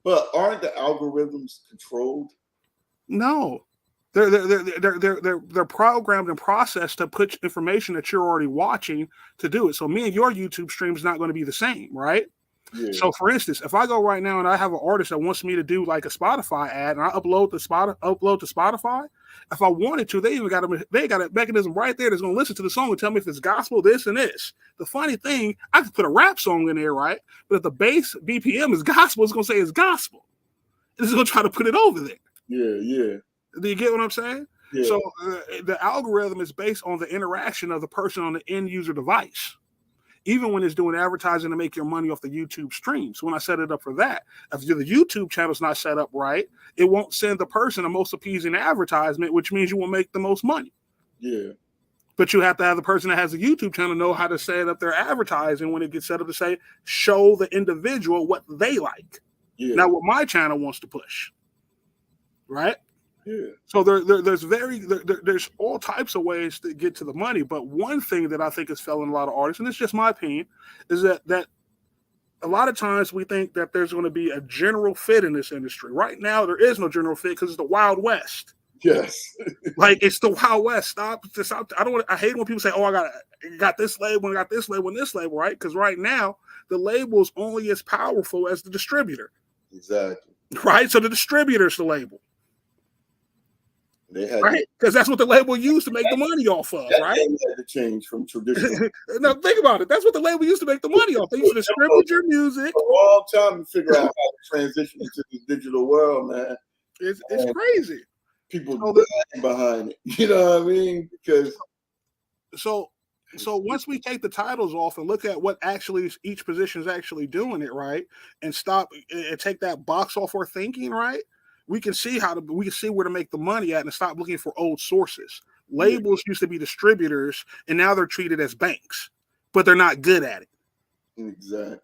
But aren't the algorithms controlled? No, they're programmed and processed to put information that you're already watching to do it. So me and your YouTube stream is not going to be the same, right? Yeah. So for instance, if I go right now and I have an artist that wants me to do like a Spotify ad and I upload to Spotify, if I wanted to, they got a mechanism right there that's going to listen to the song and tell me if it's gospel, this and this. The funny thing, I could put a rap song in there, right? But if the base BPM is gospel, it's going to say it's gospel. It's going to try to put it over there. Yeah. Do you get what I'm saying? Yeah. So the algorithm is based on the interaction of the person on the end user device. Even when it's doing advertising to make your money off the YouTube streams. When I set it up for that, if the YouTube channel's not set up right, it won't send the person the most appeasing advertisement, which means you will make the most money. Yeah. But you have to have the person that has a YouTube channel know how to set up their advertising when it gets set up to say, show the individual what they like. Yeah. Not what my channel wants to push. Right? Yeah. So there's all types of ways to get to the money. But one thing that I think is failing a lot of artists, and it's just my opinion, is that a lot of times we think that there's going to be a general fit in this industry. Right now, there is no general fit because it's the Wild West. Yes. Like it's the Wild West. Stop. I hate when people say, "Oh, I got this label, and got this label, and this label," right? Because right now the label is only as powerful as the distributor. Exactly. Right. So the distributor's the label. They had right, because that's what the label used to make the money off of, right? They had to change from traditional. No, think about it. That's what the label used to make the money off. They used to distribute your music. A long time to figure out how to transition into the digital world, man. It's crazy. People dying behind it. You know what I mean? Because so once we take the titles off and look at what actually each position is actually doing it, right, and stop and take that box off our thinking, right, we can see where to make the money at and stop looking for old sources. Labels used to be distributors, and now they're treated as banks, but they're not good at it. Exactly.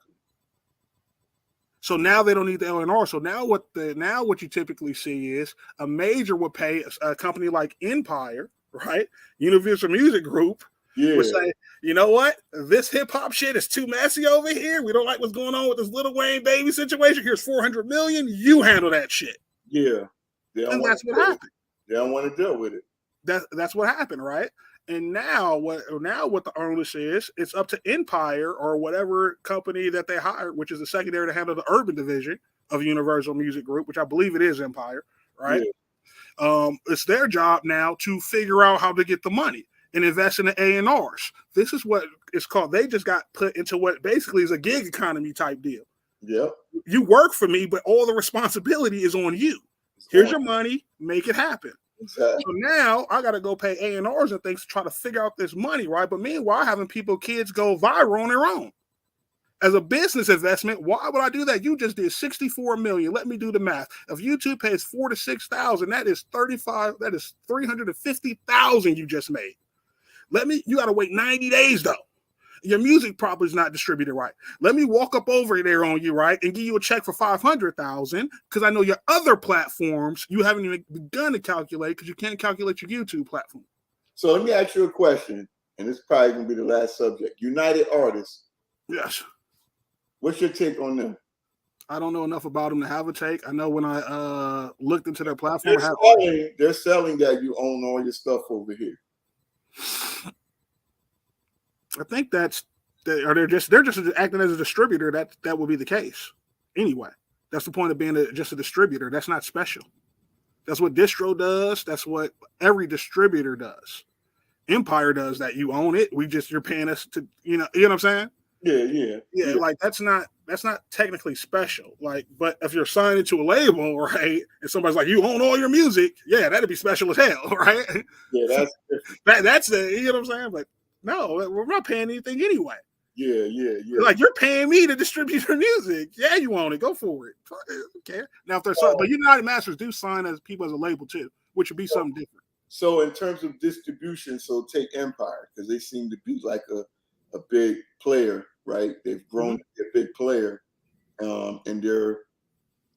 So now they don't need the L&R. So now what you typically see is a major would pay a company like Empire, right, Universal Music Group, would say, you know what? This hip hop shit is too messy over here. We don't like what's going on with this Lil Wayne baby situation. Here's $400 million. You handle that shit. Yeah. And that's what happened. They don't want to deal with it. That's what happened, right? And now what the onus is, it's up to Empire or whatever company that they hired, which is the secondary to handle the urban division of Universal Music Group, which I believe it is Empire, right? Yeah. It's their job now to figure out how to get the money and invest in the A&Rs. This is what it's called. They just got put into what basically is a gig economy type deal. Yeah. You work for me, but all the responsibility is on you. Here's your money, make it happen. Exactly. So now I got to go pay A&Rs and things to try to figure out this money, right? But meanwhile, having kids go viral on their own. As a business investment, why would I do that? You just did $64 million. Let me do the math. If YouTube pays $4,000 to $6,000, that is $350,000 you just made. You got to wait 90 days though. Your music probably is not distributed right. Let me walk up over there on you, right, and give you a check for $500,000 because I know your other platforms you haven't even begun to calculate because you can't calculate your YouTube platform. So let me ask you a question, and this is probably going to be the last subject. United Artists. Yes. What's your take on them? I don't know enough about them to have a take. I know when I looked into their platform, they're selling that you own all your stuff over here. I think they're just acting as a distributor. That would be the case. Anyway, that's the point of being just a distributor. That's not special. That's what distro does. That's what every distributor does. Empire does that. You own it. You're paying us to, you know what I'm saying? Yeah. Like that's not technically special. Like, but if you're signed into a label, right, and somebody's like, you own all your music, yeah, that'd be special as hell, right? Yeah, that's the, you know what I'm saying? Like, no, we're not paying anything anyway. Yeah. Like you're paying me to distribute your music. Yeah, you own it. Go for it. Okay. Now, if they're but United Masters do sign as people as a label too, which would be something different. So in terms of distribution, so take Empire because they seem to be like a big player, right? They've grown to be a big player, and they're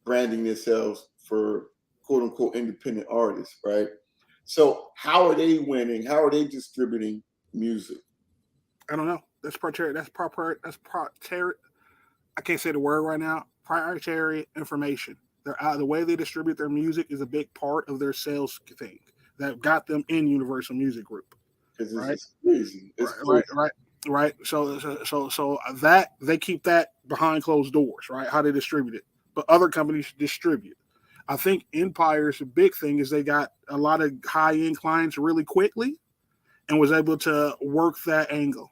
branding themselves for quote unquote independent artists, right? So how are they winning? How are they distributing music? I don't know. That's proprietary. I can't say the word right now. Proprietary information. The way they distribute their music is a big part of their sales thing that got them in Universal Music Group. Right? It's crazy. Right. So that they keep that behind closed doors, right? How they distribute it, but other companies distribute. I think Empire's big thing is they got a lot of high-end clients really quickly, and was able to work that angle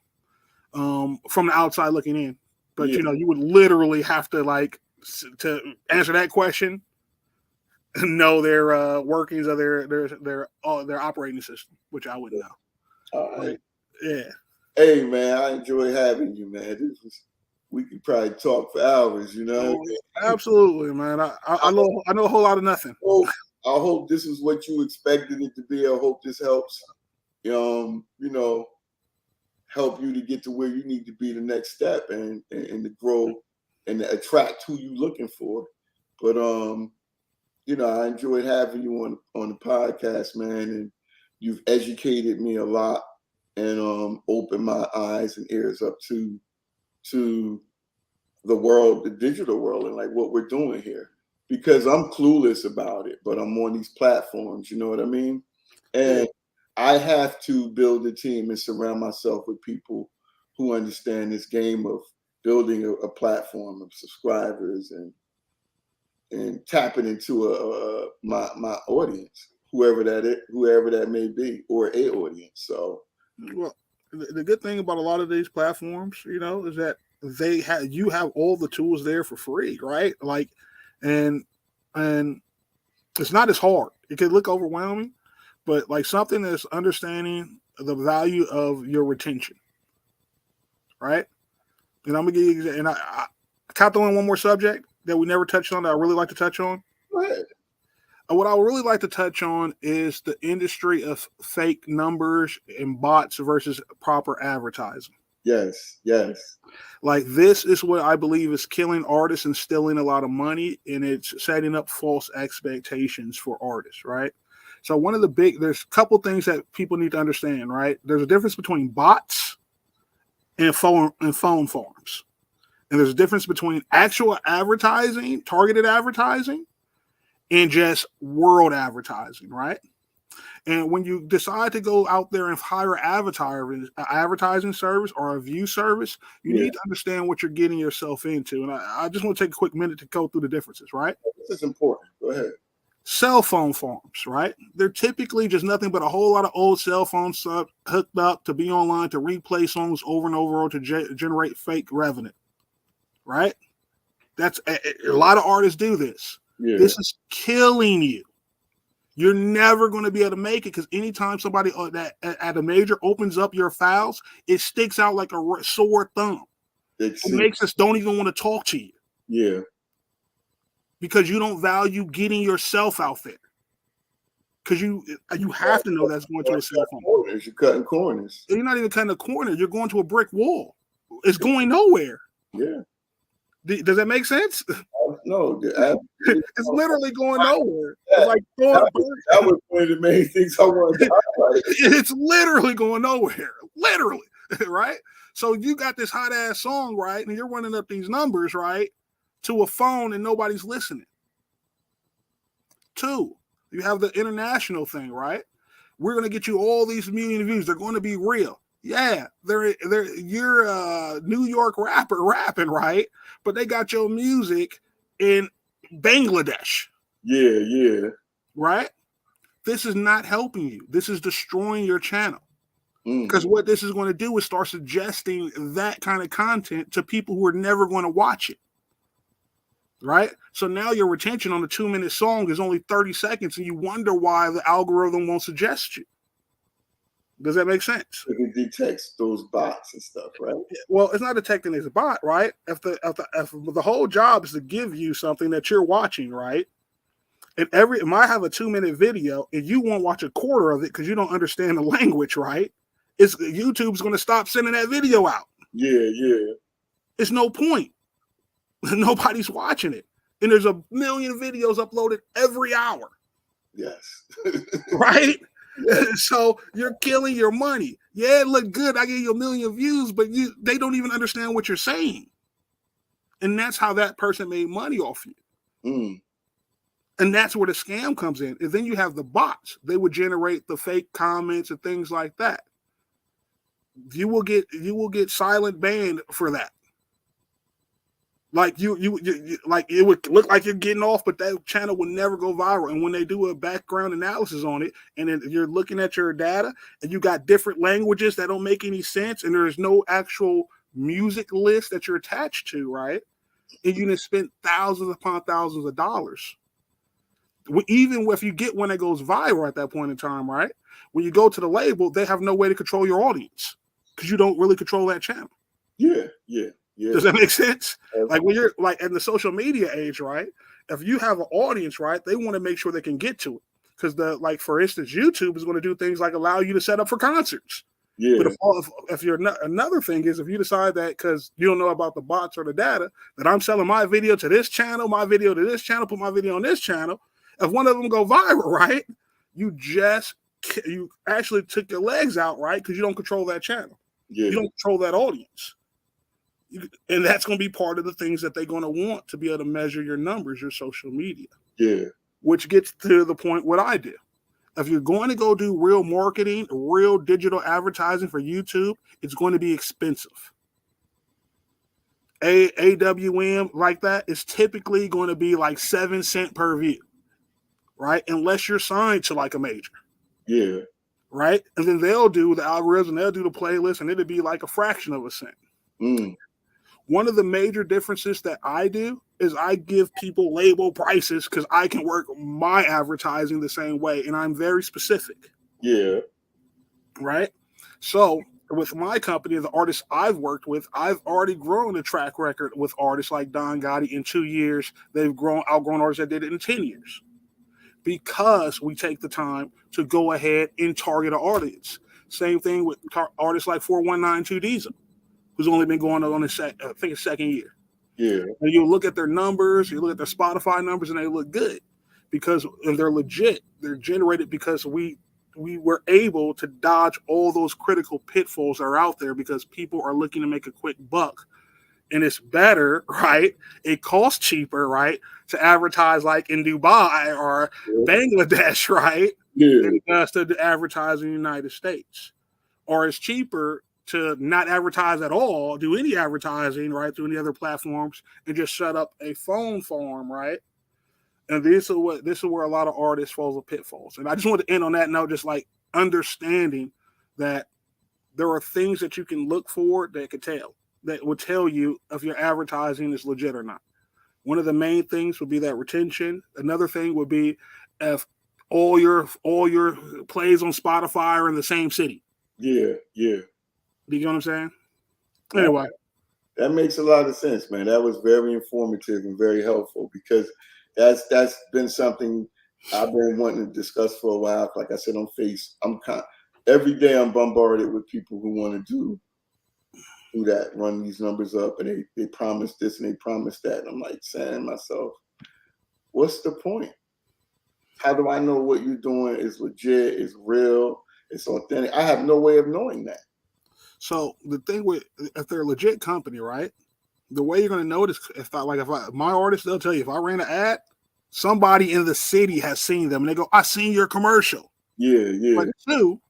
from the outside looking in. But you would literally have to to answer that question. know their workings of their operating system, which I wouldn't know. All right. Yeah. Hey man, I enjoy having you, man. We could probably talk for hours, you know. Absolutely, man. I know a whole lot of nothing. I hope this is what you expected it to be. I hope this helps, you know, help you to get to where you need to be the next step and to grow and to attract who you're looking for. But you know, I enjoyed having you on the podcast, man, and you've educated me a lot and opened my eyes and ears up to the world, the digital world, and like what we're doing here. Because I'm clueless about it, but I'm on these platforms, you know what I mean? And I have to build a team and surround myself with people who understand this game of building a platform of subscribers and tapping into my audience, whoever that may be, or a audience. So, well, the good thing about a lot of these platforms, you know, is that you have all the tools there for free, right? Like, and it's not as hard. It can look overwhelming, but like something that's understanding the value of your retention, right? And I'm gonna give you, and I kind of throw in one more subject that we never touched on that I really like to touch on. go ahead. What I would really like to touch on is the industry of fake numbers and bots versus proper advertising. Yes, yes. Like this is what I believe is killing artists and stealing a lot of money, and it's setting up false expectations for artists, right? So there's a couple things that people need to understand, right? There's a difference between bots and phone farms. And there's a difference between actual advertising, targeted advertising, and just world advertising, right? And when you decide to go out there and hire advertising service or a view service, you need to understand what you're getting yourself into. And I just want to take a quick minute to go through the differences, right? This is important. Go ahead. Cell phone farms, right? They're typically just nothing but a whole lot of old cell phones hooked up to be online to replay songs over and over to generate fake revenue, right? That's a lot of artists do this. Yeah. This is killing you. You're never going to be able to make it because anytime somebody that at a major opens up your files, it sticks out like a sore thumb. It makes us don't even want to talk to you. Yeah. Because you don't value getting yourself out there. Because you have to know that's going to a cell phone. You're cutting corners. You're not even cutting a corner. You're going to a brick wall. It's going nowhere. Yeah. Does that make sense? No, it's literally going nowhere. It's like that was one of the main things I wanted to highlight. It's literally going nowhere. Literally, right? So you got this hot ass song, right? And you're running up these numbers, right, to a phone and nobody's listening. 2, you have the international thing, right? We're gonna get you all these million views. They're going to be real. Yeah, you're a New York rapper rapping, right? But they got your music in Bangladesh. Yeah. Right? This is not helping you. This is destroying your channel. Because what this is going to do is start suggesting that kind of content to people who are never going to watch it. Right? So now your retention on a 2-minute song is only 30 seconds, and you wonder why the algorithm won't suggest you. Does that make sense? It detects those bots and stuff, right? Well, it's not detecting as a bot, right? If the whole job is to give you something that you're watching, right? And it might have a 2-minute video, and you won't watch a quarter of it because you don't understand the language, right? YouTube's going to stop sending that video out. Yeah. It's no point. Nobody's watching it, and there's a million videos uploaded every hour. Yes. Right. So you're killing your money. Yeah, it looked good. I gave you 1 million views, but they don't even understand what you're saying. And that's how that person made money off you. And that's where the scam comes in. And then you have the bots. They would generate the fake comments and things like that. You will get silent banned for that. Like you like it would look like you're getting off, but that channel will never go viral. And when they do a background analysis on it, and then you're looking at your data, and you got different languages that don't make any sense, and there is no actual music list that you're attached to, right? And you can spend thousands upon thousands of dollars. Even if you get one that goes viral at that point in time, right? When you go to the label, they have no way to control your audience because you don't really control that channel. Yeah. Does that make sense? Like when you're like in the social media age, right? If you have an audience, right, they want to make sure they can get to it. Because like for instance, YouTube is going to do things like allow you to set up for concerts. Yeah. But if you're not, another thing is if you decide that because you don't know about the bots or the data, that I'm selling my video to this channel, my video to this channel, put my video on this channel. If one of them go viral, right, you actually took your legs out, right, because you don't control that channel. Yeah. You don't control that audience. And that's going to be part of the things that they're going to want to be able to measure your numbers, your social media. Yeah. Which gets to the point what I do. If you're going to go do real marketing, real digital advertising for YouTube, it's going to be expensive. AWM like that is typically going to be like 7 cents per view, right? Unless you're signed to like a major. Yeah. Right? And then they'll do the algorithm, they'll do the playlist, and it'll be like a fraction of a cent. One of the major differences that I do is I give people label prices because I can work my advertising the same way, and I'm very specific. Yeah. Right? So with my company, the artists I've worked with, I've already grown a track record with artists like Don Gotti in 2 years. They've outgrown artists that did it in 10 years. Because we take the time to go ahead and target an audience. Same thing with artists like 4192 Diesel, who's only been going on his second year. Yeah. And you look at their numbers, you look at their Spotify numbers, and they look good because they're legit. They're generated because we were able to dodge all those critical pitfalls that are out there because people are looking to make a quick buck. And it's better, right? It costs cheaper, right, to advertise like in Dubai or Bangladesh, right? Yeah. Than it does to advertise in the United States. Or it's cheaper to not advertise at all, do any advertising, right, through any other platforms, and just set up a phone farm, right? And this is where a lot of artists fall into pitfalls. And I just want to end on that note, just like understanding that there are things that you can look for that would tell you if your advertising is legit or not. One of the main things would be that retention. Another thing would be if all your plays on Spotify are in the same city. Yeah. Do you know what I'm saying? Anyway. That makes a lot of sense, man. That was very informative and very helpful because that's been something I've been wanting to discuss for a while. Like I said on every day I'm bombarded with people who want to do that, run these numbers up, and they promise this and they promise that. And I'm like saying to myself, what's the point? How do I know what you're doing is legit, is real, it's authentic? I have no way of knowing that. So the thing with if they're a legit company, right? The way you're going to notice my artists, they'll tell you if I ran an ad, somebody in the city has seen them and they go, "I seen your commercial." Yeah. But two,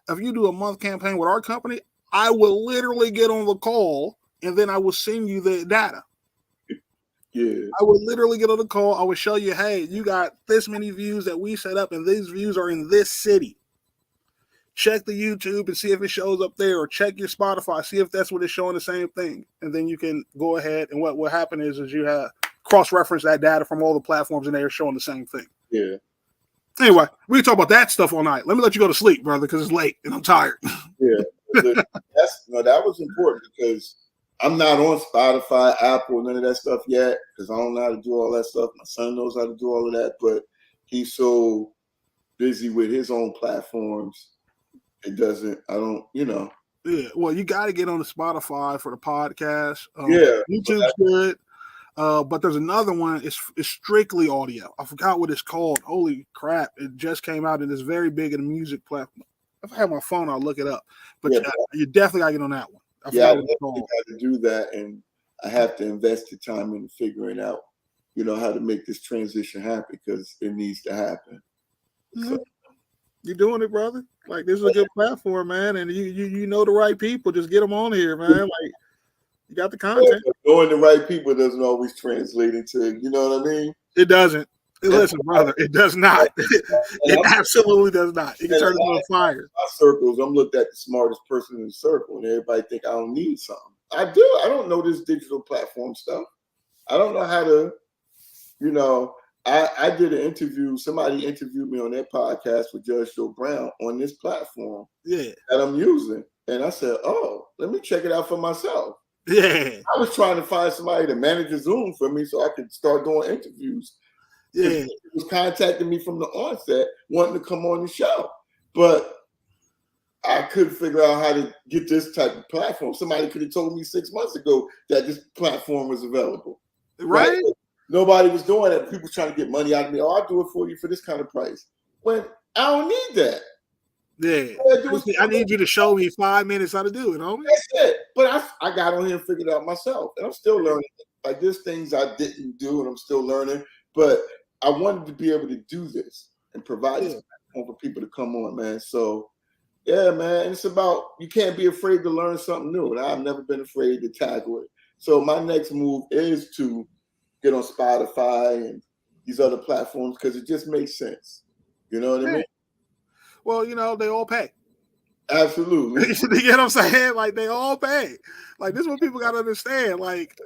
if you do a month campaign with our company, I will literally get on the call and then I will send you the data. Yeah. I would literally get on the call. I would show you, hey, you got this many views that we set up, and these views are in this city. Check the YouTube and see if it shows up there, or check your Spotify, see if that's what it's showing the same thing. And then you can go ahead and what will happen is you have cross-reference that data from all the platforms and they are showing the same thing. Yeah. Anyway, we can talk about that stuff all night. Let me let you go to sleep, brother, because it's late and I'm tired. Yeah. That was important because I'm not on Spotify, Apple, none of that stuff yet because I don't know how to do all that stuff. My son knows how to do all of that, but he's so busy with his own platforms. Yeah, well, you got to get on the Spotify for the podcast. YouTube's good, but there's another one. It's strictly audio. I forgot what it's called. Holy crap! It just came out and it's very big in the music platform. If I have my phone, I'll look it up. But you definitely got to get on that one. I definitely got to do that, and I have to invest the time into figuring out, how to make this transition happen because it needs to happen. Mm-hmm. So. You're doing it, brother. Like, this is a good platform, man, and you know the right people. Just get them on here, man. Like, you got the content. Knowing the right people doesn't always translate into, you know what I mean? It doesn't. Listen, brother, it does not. It absolutely does not. It can turn into a fire. My circles, I'm looked at the smartest person in the circle, and everybody think I don't need something. I do. I don't know this digital platform stuff. I don't know how to, I did an interview. Somebody interviewed me on their podcast with Judge Joe Brown on this platform that I'm using. And I said, oh, let me check it out for myself. Yeah. I was trying to find somebody to manage a Zoom for me so I could start doing interviews. Yeah. He was contacting me from the onset, wanting to come on the show. But I couldn't figure out how to get this type of platform. Somebody could have told me 6 months ago that this platform was available. Right? Nobody was doing it. People trying to get money out of me. Oh, I'll do it for you for this kind of price. When I don't need that. Yeah. I need you to show me 5 minutes how to do it, homie. That's it. But I got on here and figured it out myself. And I'm still learning. Like there's things I didn't do and I'm still learning. But I wanted to be able to do this and provide this platform for people to come on, man. So yeah, man. It's about you can't be afraid to learn something new. And I've never been afraid to tackle it. So my next move is to get on Spotify and these other platforms because it just makes sense. You know what I mean? Well, you know, they all pay. Absolutely. You get what I'm saying? Like they all pay. Like this is what people got to understand. Like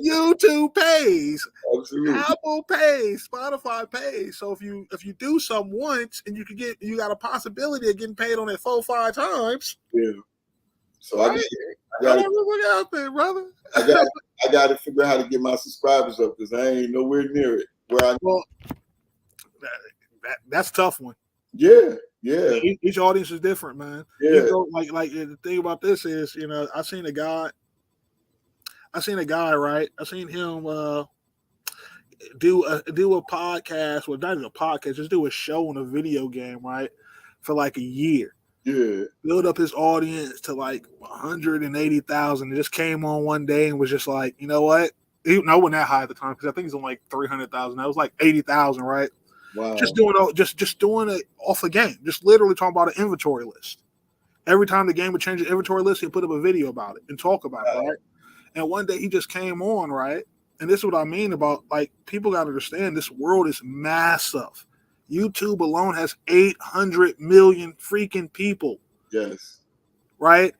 YouTube pays, absolutely. Apple pays, Spotify pays. So if you do something once and you got a possibility of getting paid on it 4-5 times. Yeah. So right? I got to look out there, brother. I got to figure out how to get my subscribers up because I ain't nowhere near it. That's a tough one. Yeah. Each audience is different, man. Yeah. You go, like the thing about this is, you know, I seen a guy, right? I seen him do a podcast, well, not even a podcast, just do a show on a video game, right? For like a year. Yeah. Build up his audience to like 180,000. It just came on one day and was just like, you know what? I wasn't that high at the time because I think it's on like 300,000. That was like 80,000, right? Wow. Just doing it off a game. Just literally talking about an inventory list. Every time the game would change the inventory list, he'd put up a video about it and talk about it, right? And one day he just came on, right? And this is what I mean about, like, people got to understand this world is massive. YouTube alone has 800 million freaking people. Yes. Right?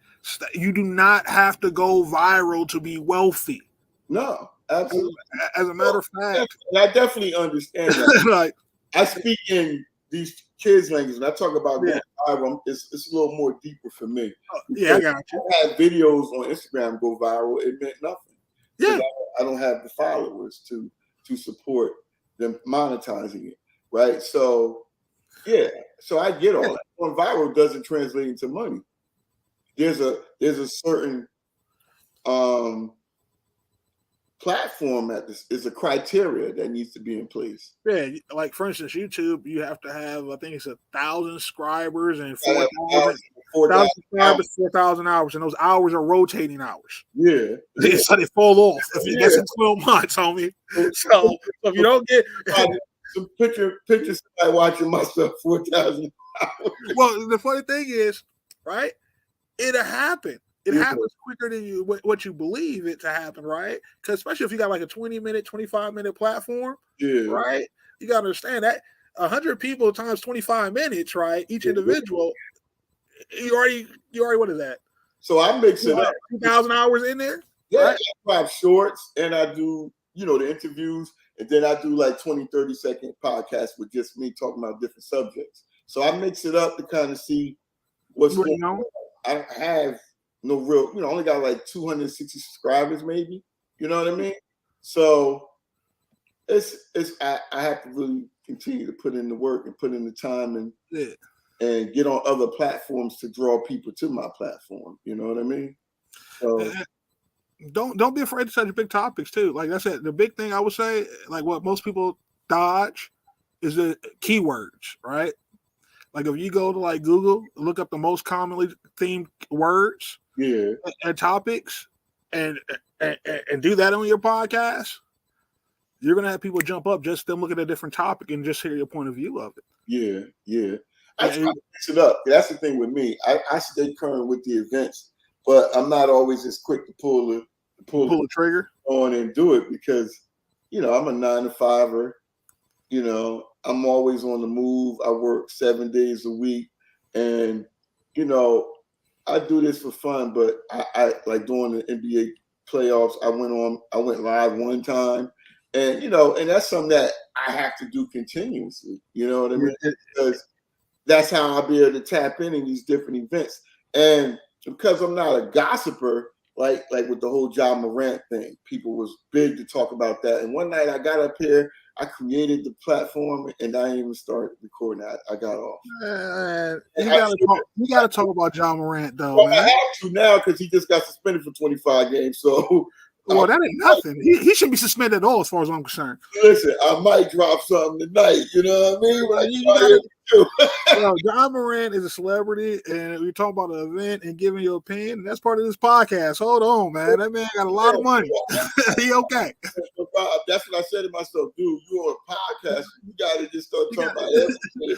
You do not have to go viral to be wealthy. No, absolutely. As a matter of fact. And I definitely understand that. Like, I speak in these kids' language, and I talk about going viral. It's a little more deeper for me. Yeah, I got you. I had videos on Instagram go viral. It meant nothing. Yeah. I don't have the followers to support them monetizing it. Right. So, yeah. So I get all that. Going viral doesn't translate into money. There's a certain platform that is a criteria that needs to be in place. Yeah, like for instance, YouTube, you have to have, I think it's 1,000 subscribers and 4,000 subscribers, 4,000 hours, and those hours are rotating hours. Yeah. So they fall off. That's in 12 months, homie. So if you don't get some pictures of watching my stuff 4,000 hours. Well, the funny thing is, right? It'll happen. It happens quicker than what you believe it to happen, right? Because especially if you got like a 20-minute, 25-minute platform, right? You got to understand that 100 people times 25 minutes, right? Each individual, you already what is that? So I mix it up. 2,000 hours in there? Yeah, right? I have shorts and I do, the interviews, and then I do like 20, 30-second podcasts with just me talking about different subjects. So I mix it up to kind of see what's going on. I don't have no real, I only got like 260 subscribers, maybe. You know what I mean? So I have to really continue to put in the work and put in the time and get on other platforms to draw people to my platform. You know what I mean? So don't be afraid to touch big topics too. Like I said, the big thing I would say, like what most people dodge, is the keywords, right? Like if you go to like Google, look up the most commonly themed words and topics, and do that on your podcast, you're gonna have people jump up just them look at a different topic and just hear your point of view of it. Yeah. I try to mix it up. That's the thing with me. I stay current with the events, but I'm not always as quick to pull the trigger on and do it because I'm a 9-to-5er. I'm always on the move. I work 7 days a week, and I do this for fun. But I like during the NBA playoffs. I went live one time, And and that's something that I have to do continuously. You know what I mean? Because that's how I'll be able to tap in these different events. And because I'm not a gossiper, like with the whole Ja Morant thing, people was big to talk about that. And one night I got up here, I created the platform, and I didn't even start recording. I got off. You gotta talk about Ja Morant though, Well, man. I have to now because he just got suspended for 25 games. So, well, that ain't nothing. He shouldn't be suspended at all, as far as I'm concerned. Listen, I might drop something tonight. You know what I mean? Ja Morant is a celebrity, and we talk about an event and giving your opinion. And that's part of this podcast. Hold on, man. That man got a lot of money. He okay? That's what I said to myself, dude. You're a podcast. You got to just start talking about everything.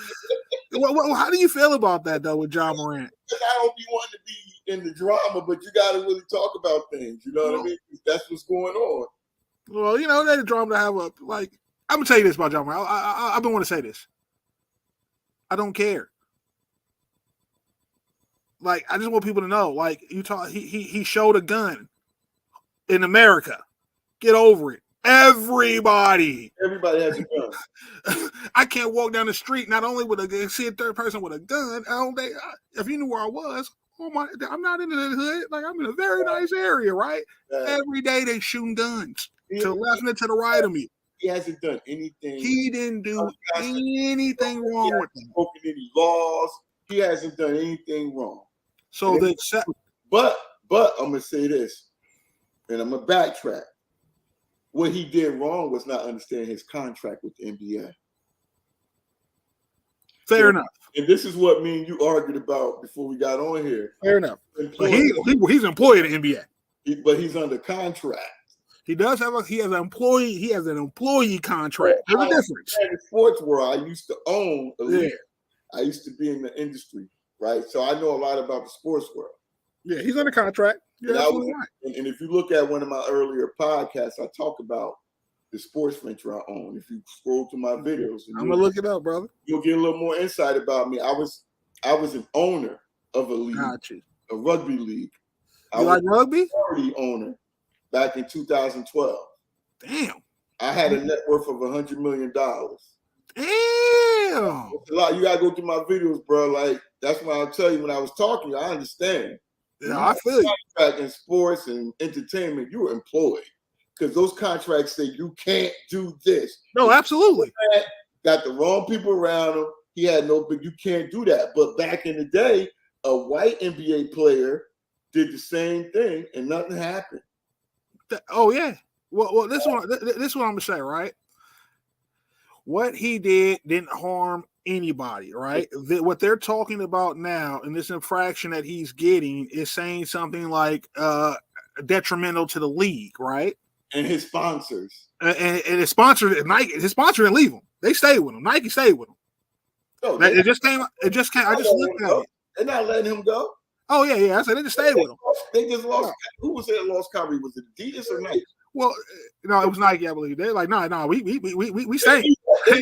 Well, how do you feel about that though with Ja Morant? Because I don't be wanting to be in the drama, but you got to really talk about things. You know what I mean? That's what's going on. Well, there's a drama to have a like. I'm gonna tell you this about Ja Morant. I've been wanting to say this. I don't care. Like, I just want people to know. Like, he showed a gun in America. Get over it. Everybody has a gun. I can't walk down the street not only with see a third person with a gun. If you knew where I was, I'm not in the hood. Like, I'm in a very nice area, right? Every day they shooting guns to the left and to the right of me. He hasn't done anything. He didn't do anything wrong with them. Broken any laws. He hasn't done anything wrong. So but I'm gonna say this, and I'm gonna backtrack. What he did wrong was not understand his contract with the NBA. Fair enough. And this is what me and you argued about before we got on here. Fair enough. But he's an employee of the NBA. But he's under contract. He does have he has an employee contract. There's a difference. In the sports world, I used to own a league. I used to be in the industry, right? So I know a lot about the sports world. Yeah, he's under contract. You're absolutely right. And if you look at one of my earlier podcasts, I talk about the sports venture I own. If you scroll through my videos, I'm gonna look it up, brother. You'll get a little more insight about me. I was an owner of a league, a rugby league. You like rugby? Authority owner back in 2012. Damn. I had a net worth of $100 million. Damn. It's a lot. You gotta go through my videos, bro. Like, that's why I'll tell you when I was talking, I understand. Yeah, I feel you. Contract in sports and entertainment, you were employed because those contracts say you can't do this. No, absolutely. Got the wrong people around him. He had but you can't do that. But back in the day, a white NBA player did the same thing and nothing happened. Oh yeah. Well, this one I'm gonna say, right? What he did didn't harm anybody, right? What they're talking about now in this infraction that he's getting is saying something like detrimental to the league, right? And his sponsors. And his sponsor, Nike, his sponsor didn't leave him. They stayed with him. Nike stayed with him. No, it just came. I just looked at it. They're not letting him go. Oh yeah. I said they just stayed with him. They just lost. Who was it that lost Kyrie? Was it Adidas or Nike? Well, no, it was Nike, I believe. They're like, no, we stayed. So,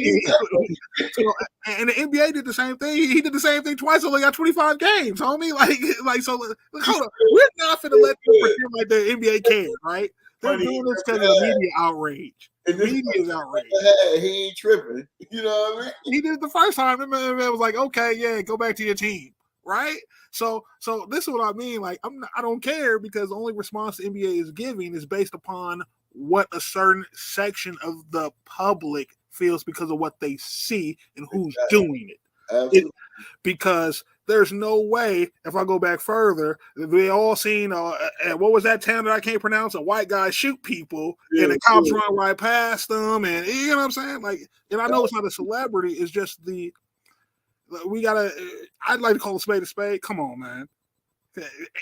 and the NBA did the same thing. He did the same thing twice. Only got 25 games, homie. Like so. Hold on, we're not gonna let them pretend like the NBA cares, right? They're doing this because of the media outrage. The media is outraged. He ain't tripping. You know what I mean? He did it the first time. And man was like, okay, yeah, go back to your team, right? So this is what I mean. Like, I don't care because the only response the NBA is giving is based upon what a certain section of the public feels because of what they see and who's doing it. Because there's no way, if I go back further, we all seen, what was that town that I can't pronounce? A white guy shoot people and the cops run right past them. And you know what I'm saying? Like, and I know it's not a celebrity. It's just I'd like to call a spade a spade. Come on, man.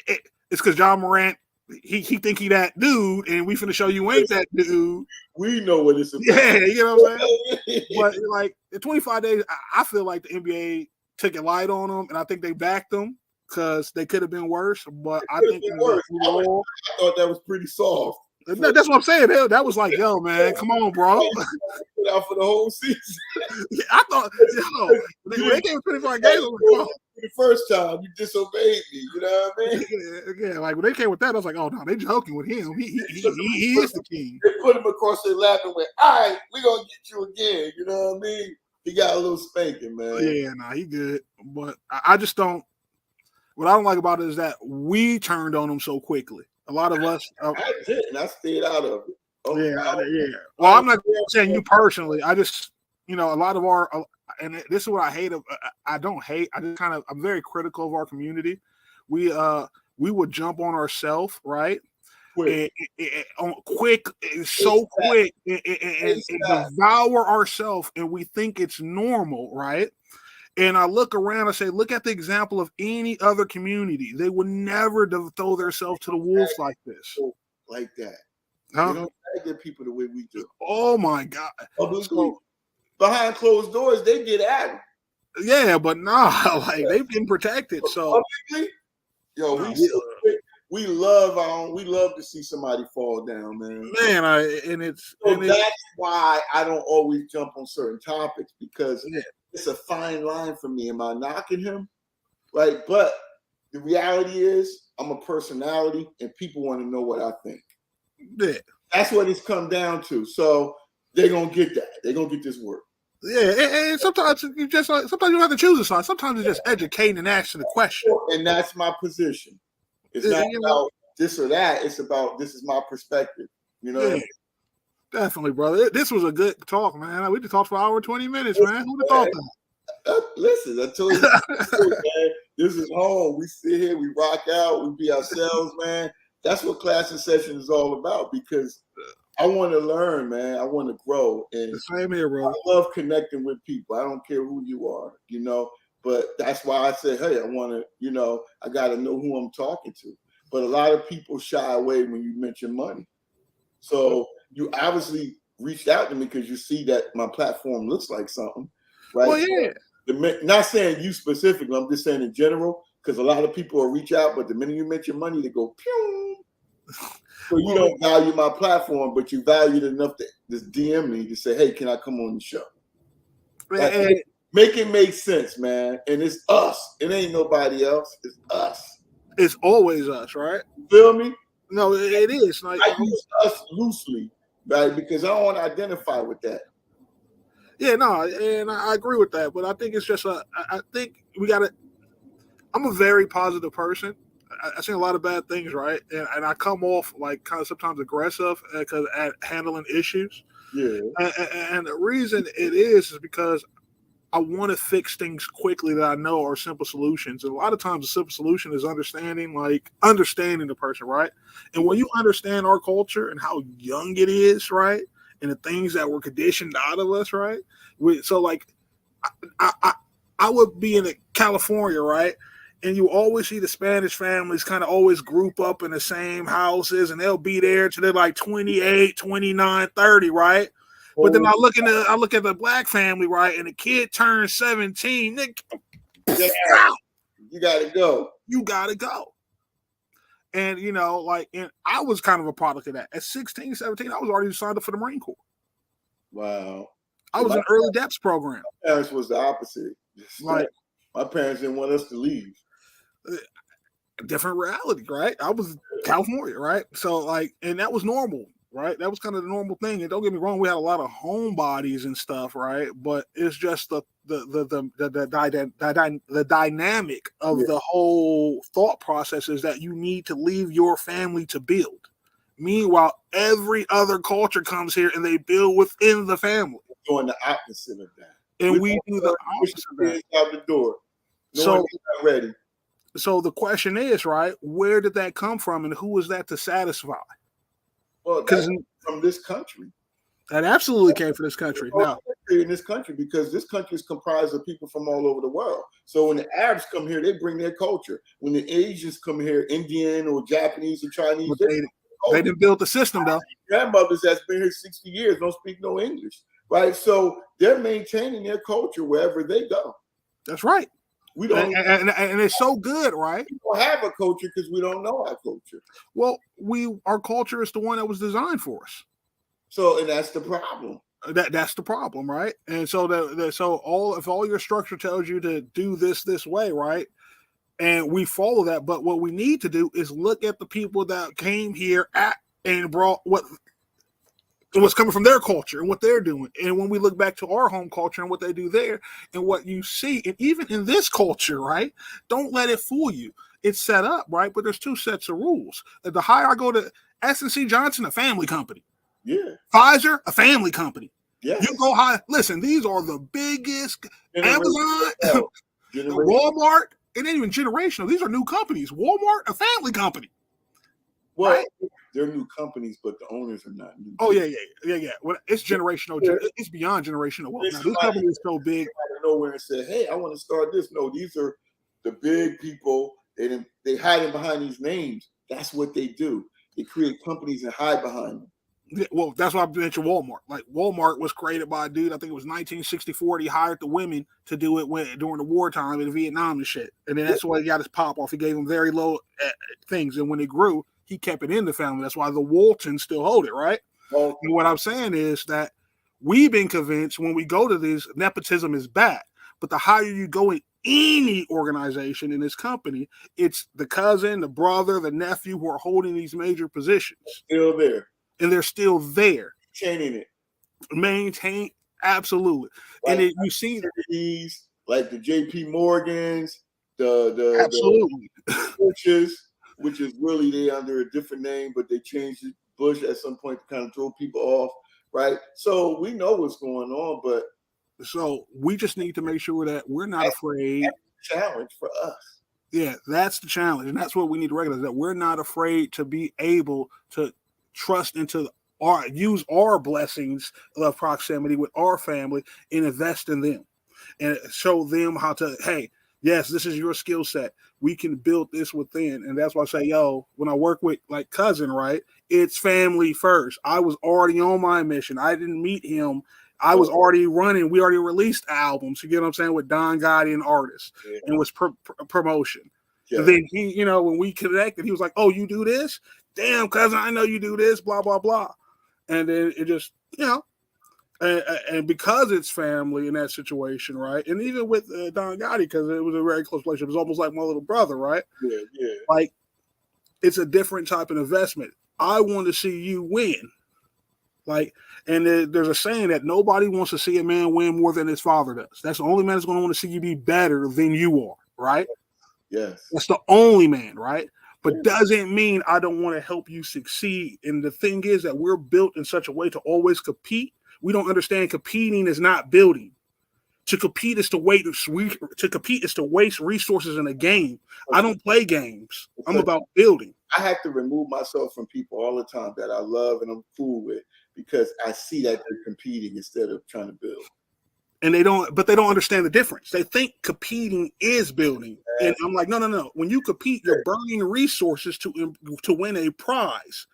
It's because Ja Morant, he think he that dude, and we finna show you ain't that dude. We know what it's about. Yeah, you know what I'm saying? But like in 25 days, I feel like the NBA took it light on them, and I think they backed them because they could have been worse. But I think I thought that was pretty soft. That's what I'm saying. That was like, yo, man, come on, bro. Put out for the whole season. Yeah, I thought, when they came with 25 games, I was like, oh. The first time you disobeyed me, you know what I mean? Yeah, like when they came with that, I was like, oh no, they joking with him. He is the king. They put him across their lap and went, all right, we're gonna get you again. You know what I mean? He got a little spanking, man. Yeah, nah, he good. But I just don't. What I don't like about it is that we turned on him so quickly. A lot of us. I didn't. I stayed out of it. Oh, yeah. Well, I'm not saying you personally. I just, a lot of our, and this is what I hate. I don't hate. I just I'm very critical of our community. We would jump on ourselves, right? Quick, so quick, and devour ourselves, and we think it's normal, right? And I look around, I say, look at the example of any other community. They would never throw themselves to the wolves like this. Like that. Huh? They don't get people the way we do. Oh, my God. So, behind closed doors, they get at them. Yeah, but like they've been protected. So, yo, we love to see somebody fall down, man. That's why I don't always jump on certain topics, because it's a fine line for me. Am I knocking him? Right. But the reality is I'm a personality and people want to know what I think. Yeah. That's what it's come down to. So they're going to get that. They're going to get this work. Yeah. And sometimes you don't have to choose a side. Sometimes it's just educating and asking the question. And that's my position. It's not about this or that. It's about, this is my perspective. You know what I mean? Definitely, brother. This was a good talk, man. We just talked for an hour and 20 minutes, man. Who'd have thought that? Listen, I told you, man, this is home. We sit here, we rock out, we be ourselves, man. That's what Class in Session is all about, because I want to learn, man. I want to grow. And the same here, bro. I love connecting with people. I don't care who you are, but that's why I said, hey, I want to, I got to know who I'm talking to. But a lot of people shy away when you mention money. So you obviously reached out to me because you see that my platform looks like something, right? Well, yeah. Not saying you specifically, I'm just saying in general, because a lot of people will reach out, but the minute you mention money, they go, pew. So you don't value my platform, but you value it enough to just DM me to say, hey, can I come on the show? Like, make it make sense, man. And it's us. It ain't nobody else. It's us. It's always us, right? You feel me? No, it is. Like, I use us loosely, right? Because I don't want to identify with that. Yeah, no, and I agree with that. But I think it's just I think we got to. I'm a very positive person. I see a lot of bad things, right? And I come off like kind of sometimes aggressive because at handling issues. Yeah. And the reason it is because I want to fix things quickly that I know are simple solutions. And a lot of times the simple solution is understanding the person, right? And when you understand our culture and how young it is, right? And the things that were conditioned out of us, right? I would be in California, right? And you always see the Spanish families kind of always group up in the same houses, and they'll be there till they're like 28, 29, 30, right? But then I look at the black family, right, and the kid turns 17. You gotta go. You gotta go. And and I was kind of a product of that. At 16, 17, I was already signed up for the Marine Corps. Wow. I was in early depths program. My parents was the opposite. Like, my parents didn't want us to leave. Different reality, right? I was California, right? So and that was normal. Right, that was kind of the normal thing. And don't get me wrong, we had a lot of homebodies and stuff, right? But it's just the dynamic of the whole thought process is that you need to leave your family to build. Meanwhile, every other culture comes here and they build within the family. We're doing the opposite of that, and we do the opposite of that. Out the door. No one's not ready. So the question is, right? Where did that come from, and who was that to satisfy? Well, that's from this country. That absolutely came from this country. Now, in this country, because this country is comprised of people from all over the world. So when the Arabs come here, they bring their culture. When the Asians come here, Indian or Japanese or Chinese, they didn't build the system, though. Grandmothers that's been here 60 years don't speak no English, right? So they're maintaining their culture wherever they go. That's right. We don't, and it's so good, right? we don't have a culture because we don't know our culture. Well, our culture is the one that was designed for us. So, and that's the problem. That's the problem, right? And so if all your structure tells you to do this way, right? And we follow that, but what we need to do is look at the people that came here and brought what's coming from their culture and what they're doing. And when we look back to our home culture and what they do there and what you see, and even in this culture, right? Don't let it fool you. It's set up, right? But there's two sets of rules. The higher I go to S&C Johnson, a family company. Yeah. Pfizer, a family company. Yes. You go high. Listen, these are the biggest. Amazon, Walmart, it ain't even generational. These are new companies. Walmart, a family company. Well, right? They're new companies, but the owners are not new. Oh yeah. Well, it's generational. It's beyond generational. Well, now, this company is so big. Out of nowhere and said, "Hey, I want to start this." No, these are the big people. They hide behind these names. That's what they do. They create companies and hide behind them. Yeah, well, that's why I mentioned Walmart. Like Walmart was created by a dude. I think it was 1964. He hired the women to do it during the wartime in Vietnam and shit. And then that's why he got his pop off. He gave them very low things, and when it grew, he kept it in the family. That's why the Waltons still hold it, right? Well, and what I'm saying is that we've been convinced when we go to this, nepotism is bad. But the higher you go in any organization in this company, it's the cousin, the brother, the nephew who are holding these major positions. Still there. And they're still there. Maintaining it. Maintain, absolutely. Like, and you see these, like the JP Morgans, the absolutely Bushes, which is really they under a different name, but they changed it, Bush at some point to kind of throw people off, right? So we know what's going on, but so we just need to make sure that we're not afraid. That's the challenge for us. Yeah, that's the challenge, and that's what we need to recognize, that we're not afraid to be able to trust into use our blessings of proximity with our family and invest in them and show them how to, hey, yes, this is your skill set. We can build this within. And that's why I say, when I work with like cousin, right, it's family first. I was already on my mission. I didn't meet him. I was already running. We already released albums, you get what I'm saying, with Don Gotti and artists, and was promotion. Yeah. And then he, when we connected, he was like, oh, you do this? Damn, cousin, I know you do this, blah, blah, blah. And then it just, and because it's family in that situation, right? And even with Don Gotti, because it was a very close relationship, it was almost like my little brother, right? Yeah. Like, it's a different type of investment. I want to see you win. Like, and there's a saying that nobody wants to see a man win more than his father does. That's the only man that's going to want to see you be better than you are, right? Yes. That's the only man, right? But doesn't mean I don't want to help you succeed. And the thing is that we're built in such a way to always compete. We don't understand competing is not building. To compete is to waste resources in a game. I don't play games. I'm about building. I have to remove myself from people all the time that I love and I'm cool with because I see that they're competing instead of trying to build. And they don't understand the difference. They think competing is building. And I'm like, no. When you compete, you're burning resources to win a prize.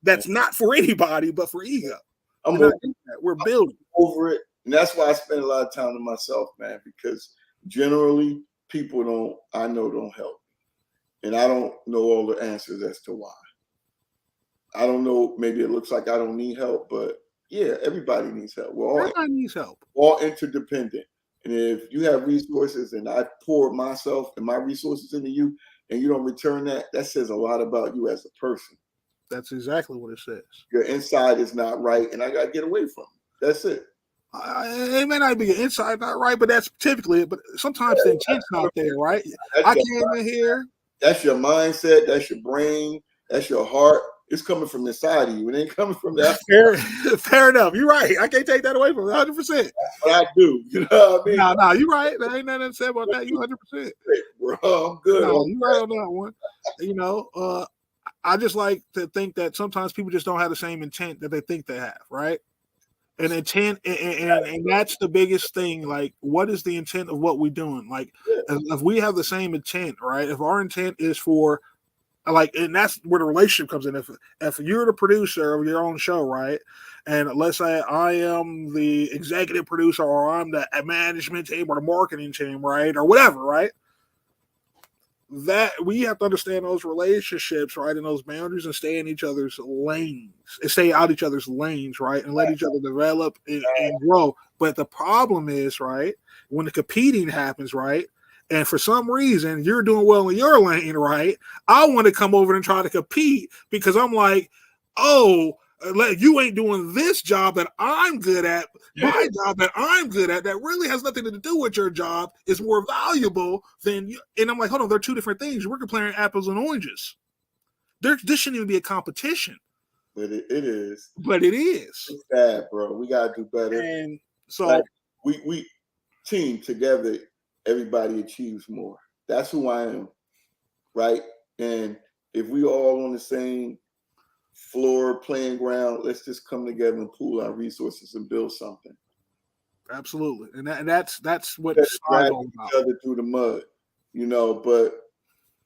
That's not for anybody, but for ego. We're building. Over it. And that's why I spend a lot of time to myself, man, because generally people don't help. And I don't know all the answers as to why. I don't know. Maybe it looks like I don't need help, but yeah, everybody needs help. Everybody needs help. All interdependent. And if you have resources and I pour myself and my resources into you and you don't return that, that says a lot about you as a person. That's exactly what it says. Your inside is not right and I got to get away from it. That's it. It may not be your inside not right, but that's typically it. But sometimes the intent's not there, right? I came in here. That's your mindset. That's your brain. That's your heart. It's coming from inside of you. It ain't coming from that. Fair enough. You're right. I can't take that away from 100%. That's what I do. You know what I mean? No, you're right. There ain't nothing to say about that. You 100%. Bro, I'm good. No, you're right on that one. I just like to think that sometimes people just don't have the same intent that they think they have, right? And intent, and that's the biggest thing. Like, what is the intent of what we're doing? Like, if we have the same intent, right? If our intent is for Like, and that's where the relationship comes in. If you're the producer of your own show, right, and let's say I am the executive producer, or I'm the management team, or the marketing team, right, or whatever, right, that we have to understand those relationships, right, and those boundaries, and stay in each other's lanes, and stay out each other's lanes, right, and let each other develop and grow. But the problem is, right, when the competing happens, right, and for some reason you're doing well in your lane, right, I want to come over and try to compete because I'm like, oh, you ain't doing this job that I'm good at. My job that I'm good at, that really has nothing to do with your job, is more valuable than you. And I'm like, hold on, they're two different things. We're comparing apples and oranges. This shouldn't even be a competition. But it is. But it is. It's bad, bro. We gotta do better. And so, like, we team together, everybody achieves more. That's who I am, right? And if we all on the same floor, playing ground, let's just come together and pool our resources and build something. Absolutely. And that's what it's all about. Each other through the mud, you know. But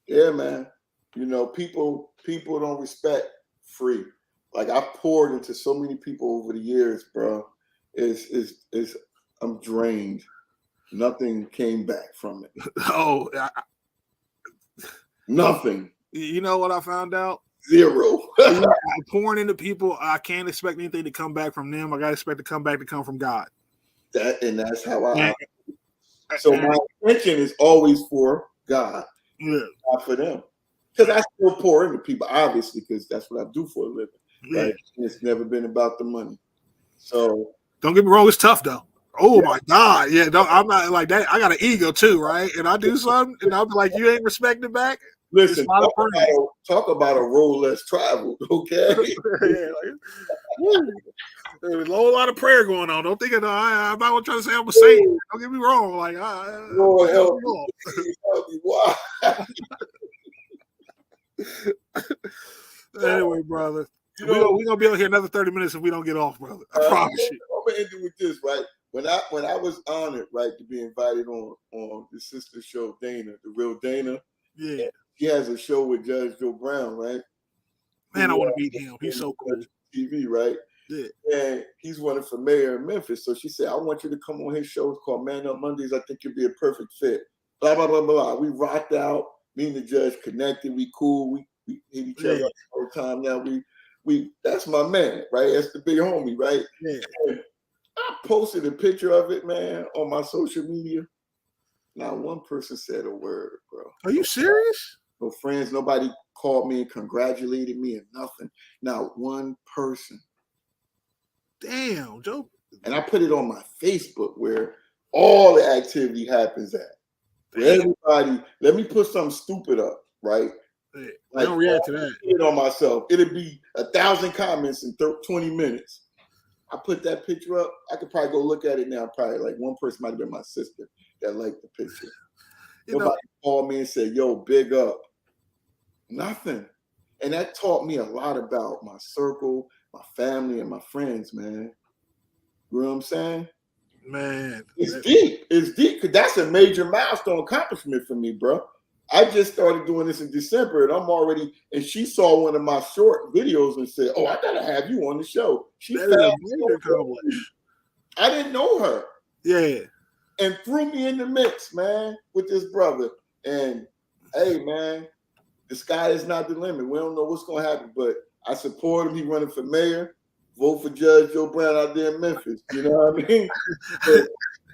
yeah, man, you know, people don't respect free. Like, I've poured into so many people over the years, bro. Is I'm drained. Nothing came back from it. Oh, nothing. You know what I found out? Zero. Pouring into people, I can't expect anything to come back from them. I got to expect to come from God. That's how I. So my intention is always for God, not for them. Because I still pour into people, obviously, because that's what I do for a living. Like, it's never been about the money. So don't get me wrong, it's tough though. Oh my God, yeah. I'm not like that. I got an ego too, right? And I do something, and I'll be like, "You ain't respecting back." Listen, talk about a road less traveled, okay? There's a whole lot of prayer going on. Don't think I'm not trying to say I'm a saint. Don't get me wrong. Like, Lord help me. Help me. Why? Anyway, brother, we're gonna be out here another 30 minutes if we don't get off, brother. I promise you. I'm gonna end it with this, right? When I was honored, right, to be invited on the sister show, Dana, the real Dana. Yeah. He has a show with Judge Joe Brown, right? Man, I want to meet him. He's so cool. TV, right? Yeah. And he's running for mayor in Memphis. So she said, I want you to come on his show. It's called Man Up Mondays. I think you'd be a perfect fit. Blah, blah, blah, blah. We rocked out. Me and the judge connected. We cool. We hit each other all the time. Now we that's my man, right? That's the big homie, right? Yeah. And I posted a picture of it, man, on my social media. Not one person said a word, bro. Are you serious? No friends. Nobody called me and congratulated me and nothing. Not one person. Damn, Joe. And I put it on my Facebook where all the activity happens at. Where everybody, let me put something stupid up, right? Yeah, like, I don't react to that. It on myself. It'll be 1,000 comments in 20 minutes. I put that picture up. I could probably go look at it now. Probably like one person might have been my sister that liked the picture. Nobody called me and said, yo, big up. Nothing. And that taught me a lot about my circle, my family, and my friends, man. You know what I'm saying? Man. It's deep. It's deep. Because that's a major milestone accomplishment for me, bro. I just started doing this in December, and I'm already, and she saw one of my short videos and said, oh, I got to have you on the show. She found I didn't know her. Yeah. And threw me in the mix, man, with this brother. And, hey, man, the sky is not the limit. We don't know what's going to happen, but I support him. He running for mayor. Vote for Judge Joe Brown out there in Memphis. You know what I mean?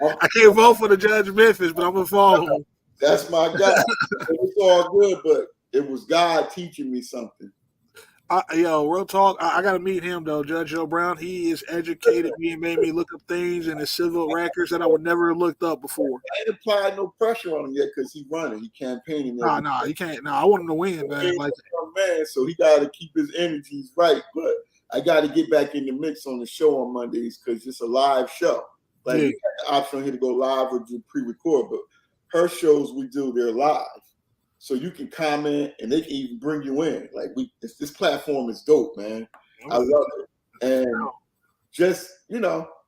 I can't vote for the judge of Memphis, but I'm going to follow him. That's my guy. It's all good, but it was God teaching me something. Real talk. I got to meet him, though, Judge Joe Brown. He has educated me and made me look up things in his civil records that I would never have looked up before. I ain't applied no pressure on him yet because he's running. He campaigning. Nah, he can't. I want him to win, man. Man, so he got to keep his energies right. But I got to get back in the mix on the show on Mondays because it's a live show. Like, we got the option here to go live or do pre-record, but her shows we do, they're live. So you can comment and they can even bring you in. Like, this platform is dope, man. I love it. And just,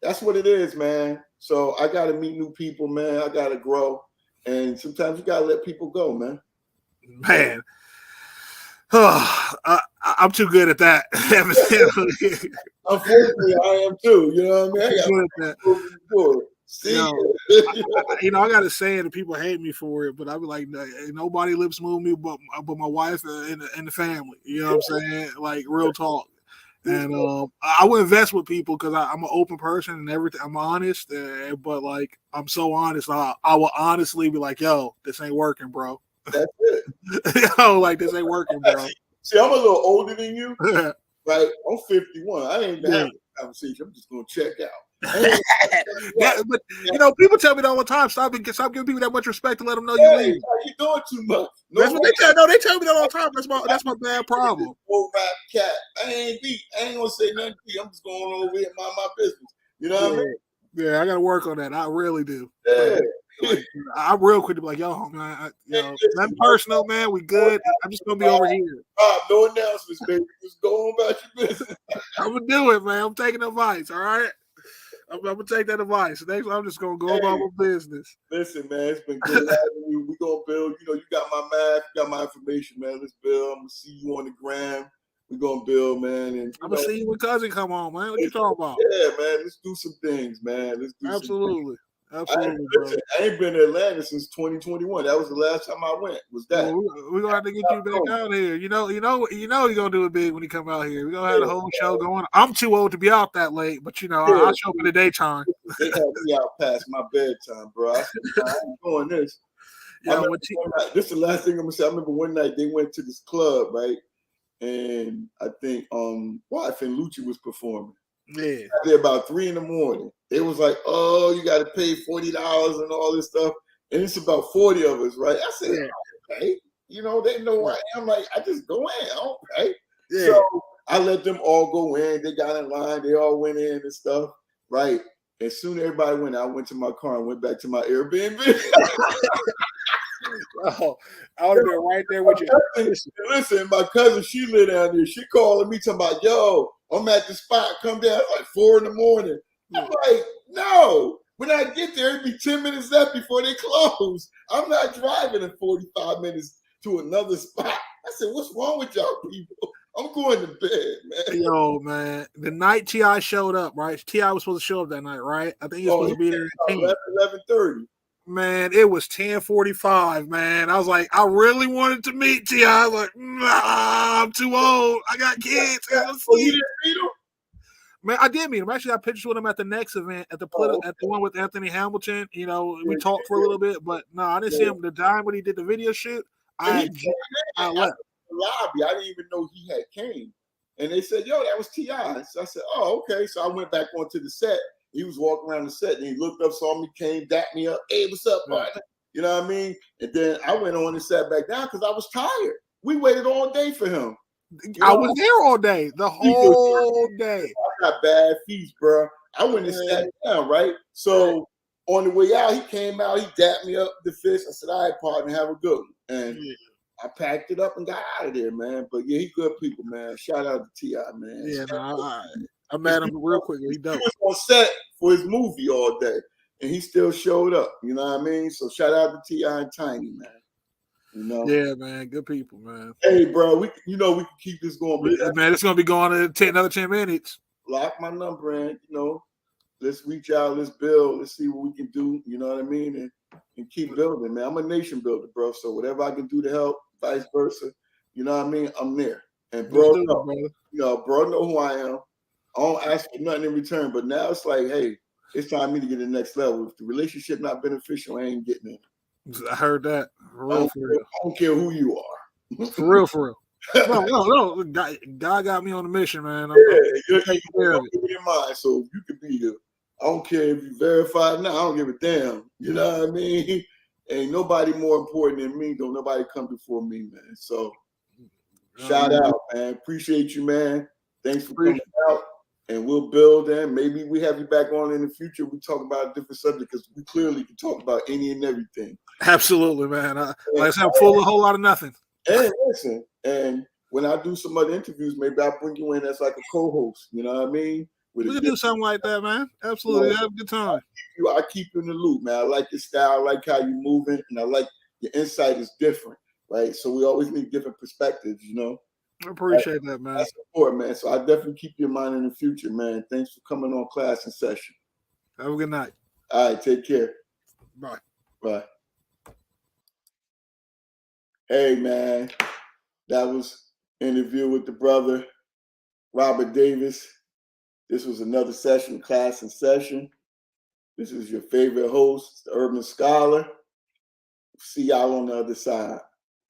that's what it is, man. So I got to meet new people, man. I got to grow. And sometimes you got to let people go, man. Man. I'm too good at that. Unfortunately, I am too. You know what I mean? I good at that. See, I got to say it, and people hate me for it, but I be like, nobody lips move me but my wife and the family. You know what I'm saying? Like real talk. And I would invest with people because I'm an open person and everything. I'm honest, but like I'm so honest, I will honestly be like, "Yo, this ain't working, bro." That's it. Yo, like this ain't working, bro. See, I'm a little older than you, right? I'm 51. I ain't even having a conversation. I'm just gonna check out. But people tell me that all the time. Stop giving people that much respect to let them know you leave. You're doing too much. That's what they tell. No, they tell me that all the time. That's my bad problem. Old rap cat. I ain't gonna say nothing to you. I'm just going over here and mind my business. You know what I mean? Yeah, I gotta work on that. I really do. Yeah. Like, I'm real quick to be like, yo, man, nothing personal, man. We good. I'm just gonna be over here. No announcements, baby. Just go on about your business. I'm gonna do it, man. I'm taking advice. All right. I'm gonna take that advice. Next, I'm just gonna go about my business. Listen, man, it's been good having you. We gonna build. You got my math, you got my information, man. Let's build. I'm gonna see you on the gram. We gonna build, man. And I'm gonna see you when cousin come on, man. What you talking about? Yeah, man. Let's do some things, man. Let's do absolutely. Absolutely, bro. I ain't been to Atlanta since 2021. That was the last time I went. Was that? We're gonna have to get you back out here. You know, you're gonna do it big when you come out here. We're gonna have a whole show going. I'm too old to be out that late, but I'll show up in the daytime. They have me out past my bedtime, bro. I'm doing this. This is the last thing I'm gonna say. I remember one night they went to this club, right? And I think Wife and Lucci was performing. Yeah. There about 3 a.m. It was like, oh, you got to pay $40 and all this stuff, and it's about 40 of us, right? I said, okay, they know who I am. Like, I just go in, I don't pay. Yeah. So I let them all go in. They got in line. They all went in and stuff, right? As soon as everybody went, I went to my car and went back to my Airbnb. Oh, I would have been right there with you. Listen, my cousin, she lived down there. She calling me talking about, yo, I'm at the spot. Come down. It's like 4 a.m. I'm like, no. When I get there, it'd be 10 minutes left before they close. I'm not driving in 45 minutes to another spot. I said, what's wrong with y'all people? I'm going to bed, man. Yo, man. The night T.I. showed up, right? T.I. was supposed to show up that night, right? I think he was supposed to be there at 11:30. Man, it was 10:45, man. I was like, I really wanted to meet T.I. I was like, nah, I'm too old. I got kids. You didn't meet him? Man, I did meet him. I actually got pictures with him at the next event, at the one with Anthony Hamilton. We talked for a little bit, but no, I didn't see him the time when he did the video shoot. I left the lobby. I didn't even know he had came, and they said, "Yo, that was T.I." So I said, "Oh, okay." So I went back onto the set. He was walking around the set, and he looked up, saw me, came, dapped me up. Hey, what's up, partner? You know what I mean? And then I went on and sat back down because I was tired. We waited all day for him. I was there all day, the whole day. I got bad feet, bro. I went and sat down, right? So on the way out, he came out, he dapped me up the fist. I said, all right, partner, have a good one. And I packed it up and got out of there, man. But yeah, he good people, man. Shout out to T.I., man. Yeah, I met him real quickly. He dope. He was on set for his movie all day, and he still showed up. You know what I mean? So shout out to T.I. and Tiny, man. Yeah, man, good people, man. Hey, bro, we can keep this going. Man, it's gonna be going another 10 minutes. Lock my number in. Let's reach out. Let's build. Let's see what we can do. You know what I mean? And keep building, man. I'm a nation builder, bro. So whatever I can do to help, vice versa. You know what I mean? I'm there. And bro know who I am. I don't ask for nothing in return. But now it's like, hey, it's time for me to get to the next level. If the relationship not beneficial, I ain't getting it. I heard that. For real. I don't care who you are. For real. No. God got me on a mission, man. You're in mind. So you could be here. I don't care if you verified now. I don't give a damn. You know what I mean? Ain't nobody more important than me. Don't nobody come before me, man. So shout out, man. Appreciate you, man. Thanks for coming out. And we'll build and maybe we have you back on in the future. We talk about a different subject because we clearly can talk about any and everything. Absolutely, man. Like I said, I'm full of a whole lot of nothing. And listen, and when I do some other interviews, maybe I'll bring you in as like a co-host. You know what I mean? We can do something like that, man. Absolutely. Have a good time. I keep you in the loop, man. I like your style. I like how you're moving. And I like your insight is different. right? So we always need different perspectives, you know. I appreciate that, man. That's support, man. So I definitely keep your mind in the future, man. Thanks for coming on Class in Session. Have a good night. All right, take care. Bye. Bye. Hey, man, that was interview with the brother Robert Davis. This was another session, Class in Session. This is your favorite host, the Urban Scholar. See y'all on the other side.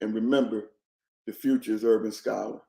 And remember, the future is Urban Scholar.